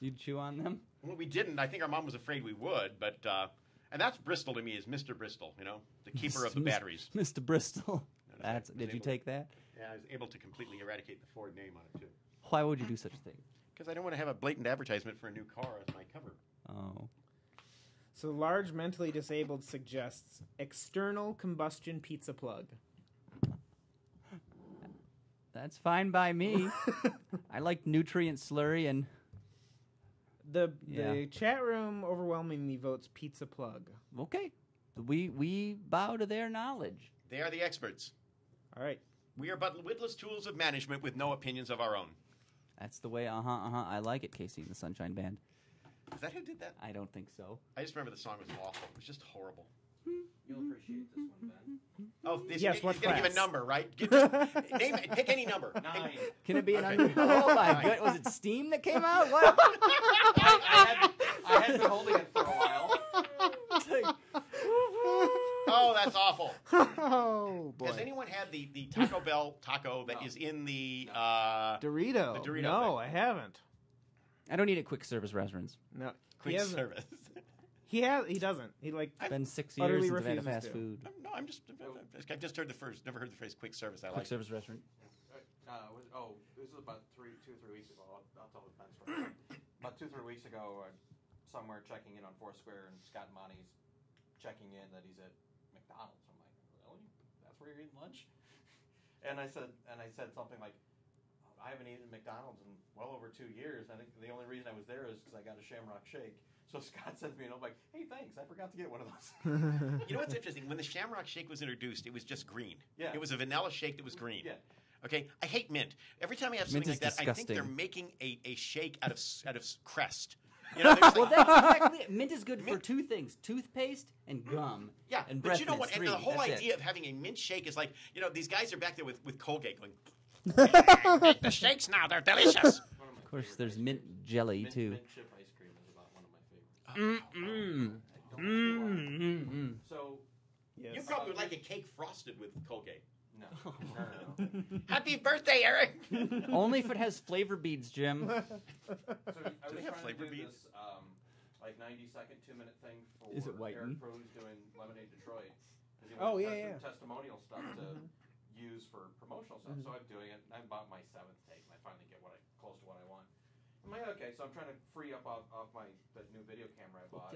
You'd chew on them? Well, we didn't. I think our mom was afraid we would. But and that's Bristol to me, is Mr. Bristol, you know, the keeper of the batteries. Mr. Bristol. Did you take that? Yeah, I was able to completely eradicate the Ford name on it, too. Why would you do such a thing? Because I don't want to have a blatant advertisement for a new car as my cover. Oh. So large mentally disabled suggests external combustion pizza plug. That's fine by me. I like nutrient slurry and... The chat room overwhelmingly votes pizza plug. Okay. We bow to their knowledge. They are the experts. All right. We are but witless tools of management with no opinions of our own. That's the way, I like it, Casey and the Sunshine Band. Is that who did that? I don't think so. I just remember the song was awful. It was just horrible. You'll appreciate this one, Ben. Oh, Yes, he's what going to give a class? number, right? Pick any number. 9. Can it be an Okay. under? Oh my god! Was it Steam that came out? What? I had been holding it for a while. Oh, that's awful. Oh boy. Has anyone had the Taco Bell taco that is in the Dorito? The Dorito No, thing. I haven't. I don't eat at quick service restaurants. No, quick he hasn't. service? He doesn't. He like It's been 6 utterly years since I've had a refuses fast to. food. No, I've just heard never heard the phrase quick service. I Quick like it. service restaurant. This is about 2 or 3 weeks ago. I'll tell the Ben story. About 2 or 3 weeks ago, somewhere checking in on Foursquare, and Scott Monty's checking in that he's at McDonald's. I'm like, really? That's where you're eating lunch? And I said something like, I haven't eaten at McDonald's in well over 2 years. I think the only reason I was there is because I got a Shamrock Shake. So Scott sends me a note like, hey, thanks. I forgot to get one of those. You know what's interesting? When the Shamrock Shake was introduced, it was just green. Yeah. It was a vanilla shake that was green. Yeah. Okay, I hate mint. Every time I have Mint something is like that, I think disgusting. they're making a shake out of Crest. You know, there's Well, like, that's exactly it. Mint is good for Mint- 2 things: toothpaste and gum. yeah, and but breath you know what? mints, And 3. the whole That's idea it. of having a mint shake is like, you know, these guys are back there with Colgate going, make the shakes now, they're delicious. Of course, there's mint jelly too. Mint chip ice cream is about one of my favorites. So, yes. You probably would like a cake frosted with Colgate. no. Happy birthday, Eric! Only if it has flavor beads, Jim. So I Do was they have trying flavor to do beads? this like 90-second, 2-minute thing for Is it whitened? Eric Pro, who's doing Lemonade Detroit. 'Cause he Oh, wants yeah, custom testimonial stuff to use for promotional stuff. So I'm doing it. And I'm about my 7th take, and I finally get close to what I want. I'm like, okay, so I'm trying to free up off the new video camera I bought.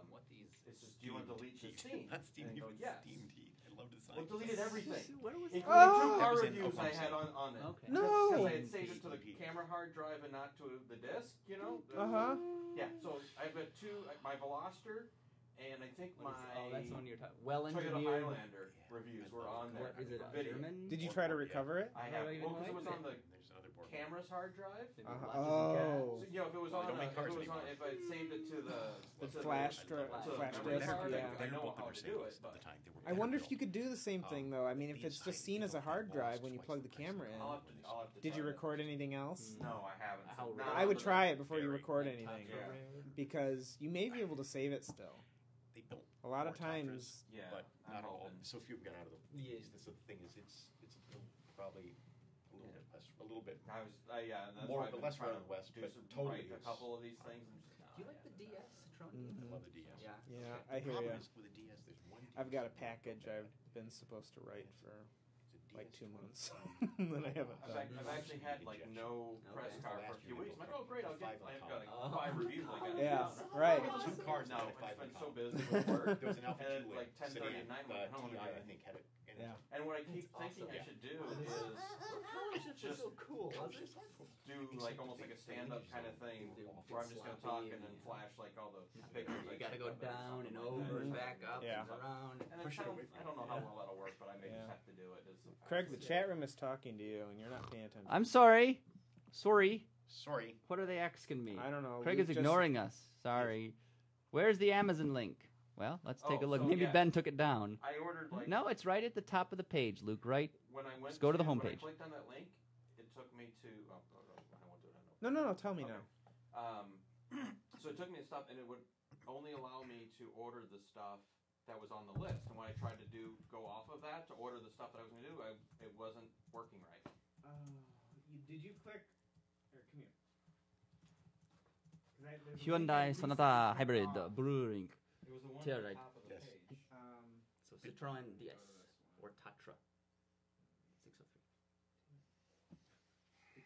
What these? It's just, do you want to delete the scene? Not steam And I go, teeth, yes. steam teeth. I love the sign. Well, deleted everything. What was Including Oh! 2 car That was in reviews I Oklahoma had City. on it. Okay. No. Because I had saved it to the camera hard drive and not to the disc, you know? Uh-huh. Yeah, so I've got 2, my Veloster, and I think my that's the one you're talking. Well Toyota engineered. Highlander reviews were on there. What is it? Video. German? Did you try to recover it? I have, How do you well, because it was like on the There's another board. camera's hard drive. Oh. So, you know, if it was Well, on, they don't make cars anymore. if I saved it to the flash to drive, the flash memory disk. card, Yeah. I know how to do it. At But the time. They were I wonder if Peterbilt. you could do the same thing though. I mean, if it's just seen as a hard drive when you plug the camera in. I'll have to Did try you that. record anything else? No, I haven't. How Not I would on the- try it before you Very record anything, Yeah. because you may be able to save it still. They built A lot of more Tatras, times, Yeah, but I'm not all. hoping. So few have got out of the. Yes. The thing is, it's probably a little bit less, a little bit Yeah, and that's more, why I've but been less trying around to west, do but some, totally write a is. couple of these things. And Do you like the DS Citroen? I love the DS. Yeah. yeah, I The hear problem you. is with the DS, there's one. I've got a DS package I've been supposed to write for It's a like DS 2 months, and then I haven't done. I've actually had like no press car for a few weeks. I'm like, oh great, I've got Oh. 5 reviews. I got Yeah, to do. right. I'll Two get cars no, now at I've 5 been so o'clock. busy with work. There was an Alpha And Q like 10:30 at night, The I don't want to TI, do I it. think, had it. And Yeah. And what I keep thinking I should do is just so cool. do like almost like a stand-up kind of thing where I'm just gonna talk and then flash like all the pictures. You gotta go down and over and back up Yeah. and around. And I don't know how well that'll work, but I may just have to do it. Craig, the chat room is talking to you, and you're not paying attention. I'm sorry. Sorry. Sorry. What are they asking me? I don't know. Craig we is just- ignoring us. Sorry. Where's the Amazon link? Well, let's take a Oh, look. so, Maybe yeah. Ben took it down. I ordered like No, it's right at the top of the page, Luke, right? when I went Just go to the when homepage. I clicked on that link, it took me to. I won't do it. I No, know. no, no. Tell me Okay. now. So it took me to stuff, and it would only allow me to order the stuff that was on the list. And when I tried to go off of that to order the stuff that I was going to do, it wasn't working right. Did you click? Or come here. Hyundai Sonata Hybrid Brewing. It was the one Yeah, at the right. top of the Yes. page. So Citroen DS or Tatra 603.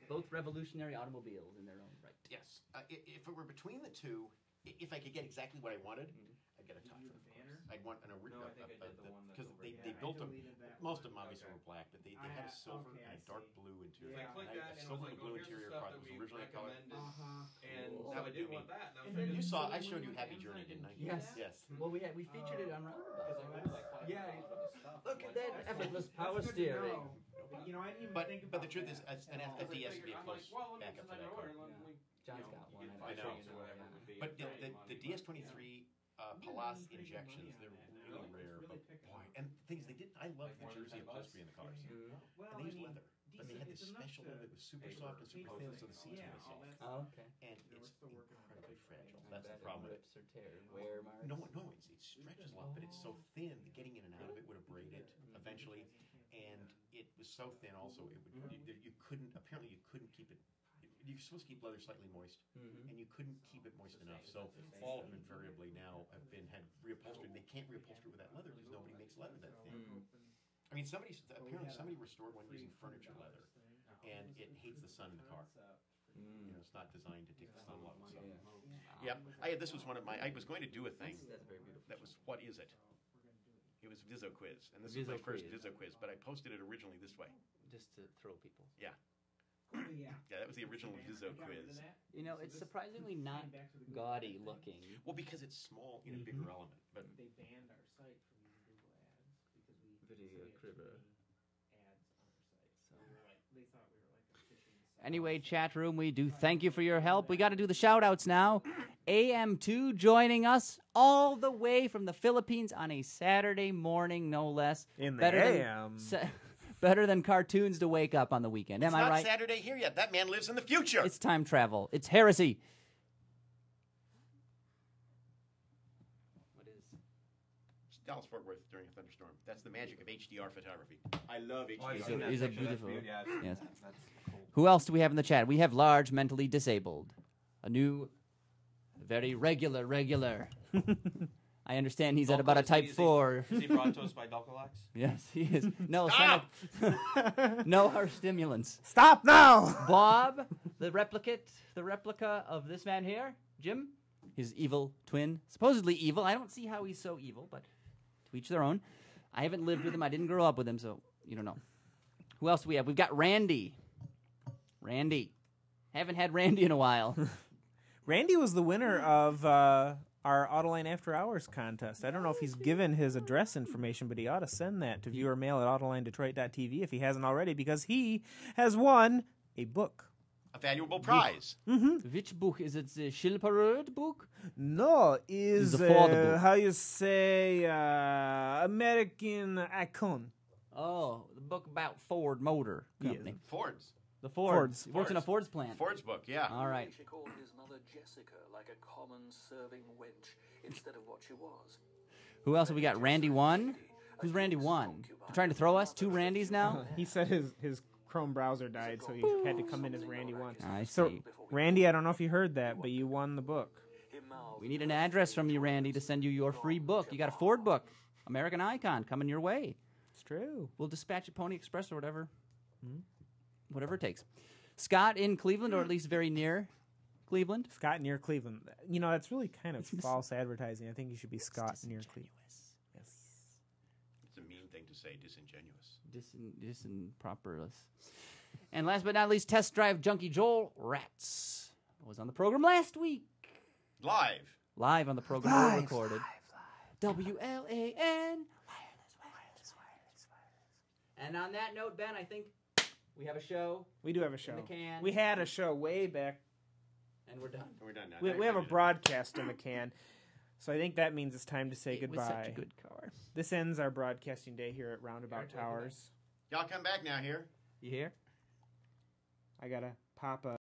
Both revolutionary automobiles in their own right. Yes. If it were between the two, if I could get exactly what I wanted, I'd get a Tatra. Of course. I'd want an original. No, I think I did the one that's because over they here. built them. Most of them obviously were black, but they had a silver okay, and a I dark see. blue interior. So I clicked And that, and it was silver like, and oh, blue here's the interior stuff car that was we originally a color. recommended. And Cool. so That I would did be want me. that. And I was And then You like, saw. I showed you Happy Journey, didn't I? Yes. Yes. Well, we featured it on Roundabout. yeah. Look at that effortless power steering. You know, I didn't even But think but about the truth is, that. a DS would be a I'm like, close well, look, backup since for I that can car. order, let me, John's you know, got one. get I I know. or whatever it would be. But It's the money. DS23 Palace injections. They're really rare, but boy, and things they did. I love the jersey upholstery in the cars, and they used leather. But they had this special leather that was super soft and super thin, so the seats were soft. Oh, okay. And it's incredibly fragile. That's the problem with it. No, it stretches a lot, but it's so thin that getting in and out of it would abrade it eventually. And it was so thin also, it would you couldn't keep it. You're supposed to keep leather slightly moist, and you couldn't keep it moist enough. So all of them invariably now had reupholstered. They can't reupholster with that leather because nobody makes leather that thin. I mean, somebody restored one using furniture leather, and it hates the sun in the car. You know, it's not designed to take the sunlight. So. Yeah, this was one of my. I was going to do a thing. That was what is it? It was Vizzo quiz, and this was my first Vizzo quiz. But I posted it originally this way, just to throw people. Yeah. Yeah, that was the original Vizzo quiz. You know, it's surprisingly not gaudy looking. Well, because it's small in a bigger element. But they banned our site from using Google Ads because we video cribber ads on our site. So they thought we were like a phishing site. Anyway, chat room, we do thank you for your help. We got to do the shout outs now. AM2 joining us all the way from the Philippines on a Saturday morning, no less. In the AM. Better than cartoons to wake up on the weekend. Am I right? It's not Saturday here yet. That man lives in the future. It's time travel. It's heresy. What is? It's Dallas-Fort Worth during a thunderstorm. That's the magic of HDR photography. I love HDR. He's a beautiful. Yes. Cool. Who else do we have in the chat? We have Large Mentally Disabled. A new, very regular. I understand he's at about a type 4. Is he brought to us by Dalcolax? Yes, he is. No, no her stimulants. Stop now! Bob, the replica of this man here, Jim, his evil twin. Supposedly evil. I don't see how he's so evil, but to each their own. I haven't lived with him. I didn't grow up with him, so you don't know. Who else do we have? We've got Randy. Haven't had Randy in a while. Randy was the winner of our Autoline After Hours contest. I don't know if he's given his address information, but he ought to send that to viewer mail at AutolineDetroit.tv if he hasn't already, because he has won a book. A valuable prize. Which book? Is it the Schilperud book? No, is the Ford book. How you say American Icon. Oh, the book about Ford Motor Company. Yeah. Fords. The Fords. He works in a Ford's plant. Ford's book, yeah. All right. She called his mother Jessica, like a common serving wench, instead of what she was. Who else have we got? Randy 1? Who's Randy 1? You're trying to throw us 2 Randys now? He said his Chrome browser died, so he had to come in as Randy 1. I see. So, Randy, I don't know if you heard that, but you won the book. We need an address from you, Randy, to send you your free book. You got a Ford book, American Icon, coming your way. It's true. We'll dispatch it Pony Express or whatever. Whatever it takes. Scott in Cleveland, or at least very near Cleveland. Scott near Cleveland. You know, that's really kind of false advertising. I think you should be Scott near Cleveland. Yes. It's a mean thing to say, disingenuous. Disimproperless. And last but not least, Test Drive Junkie Joel Ratz was on the program last week. Live on the program, or recorded. WLAN. Wireless. And on that note, Ben, I think we have a show. We do have a show. In the can. We had a show way back. And we're done. We're done now. We have a broadcast in the can. So I think that means it's time to say goodbye. It was such a good car. This ends our broadcasting day here at RoundAbout Towers. Y'all come back now here. You hear? I got to pop a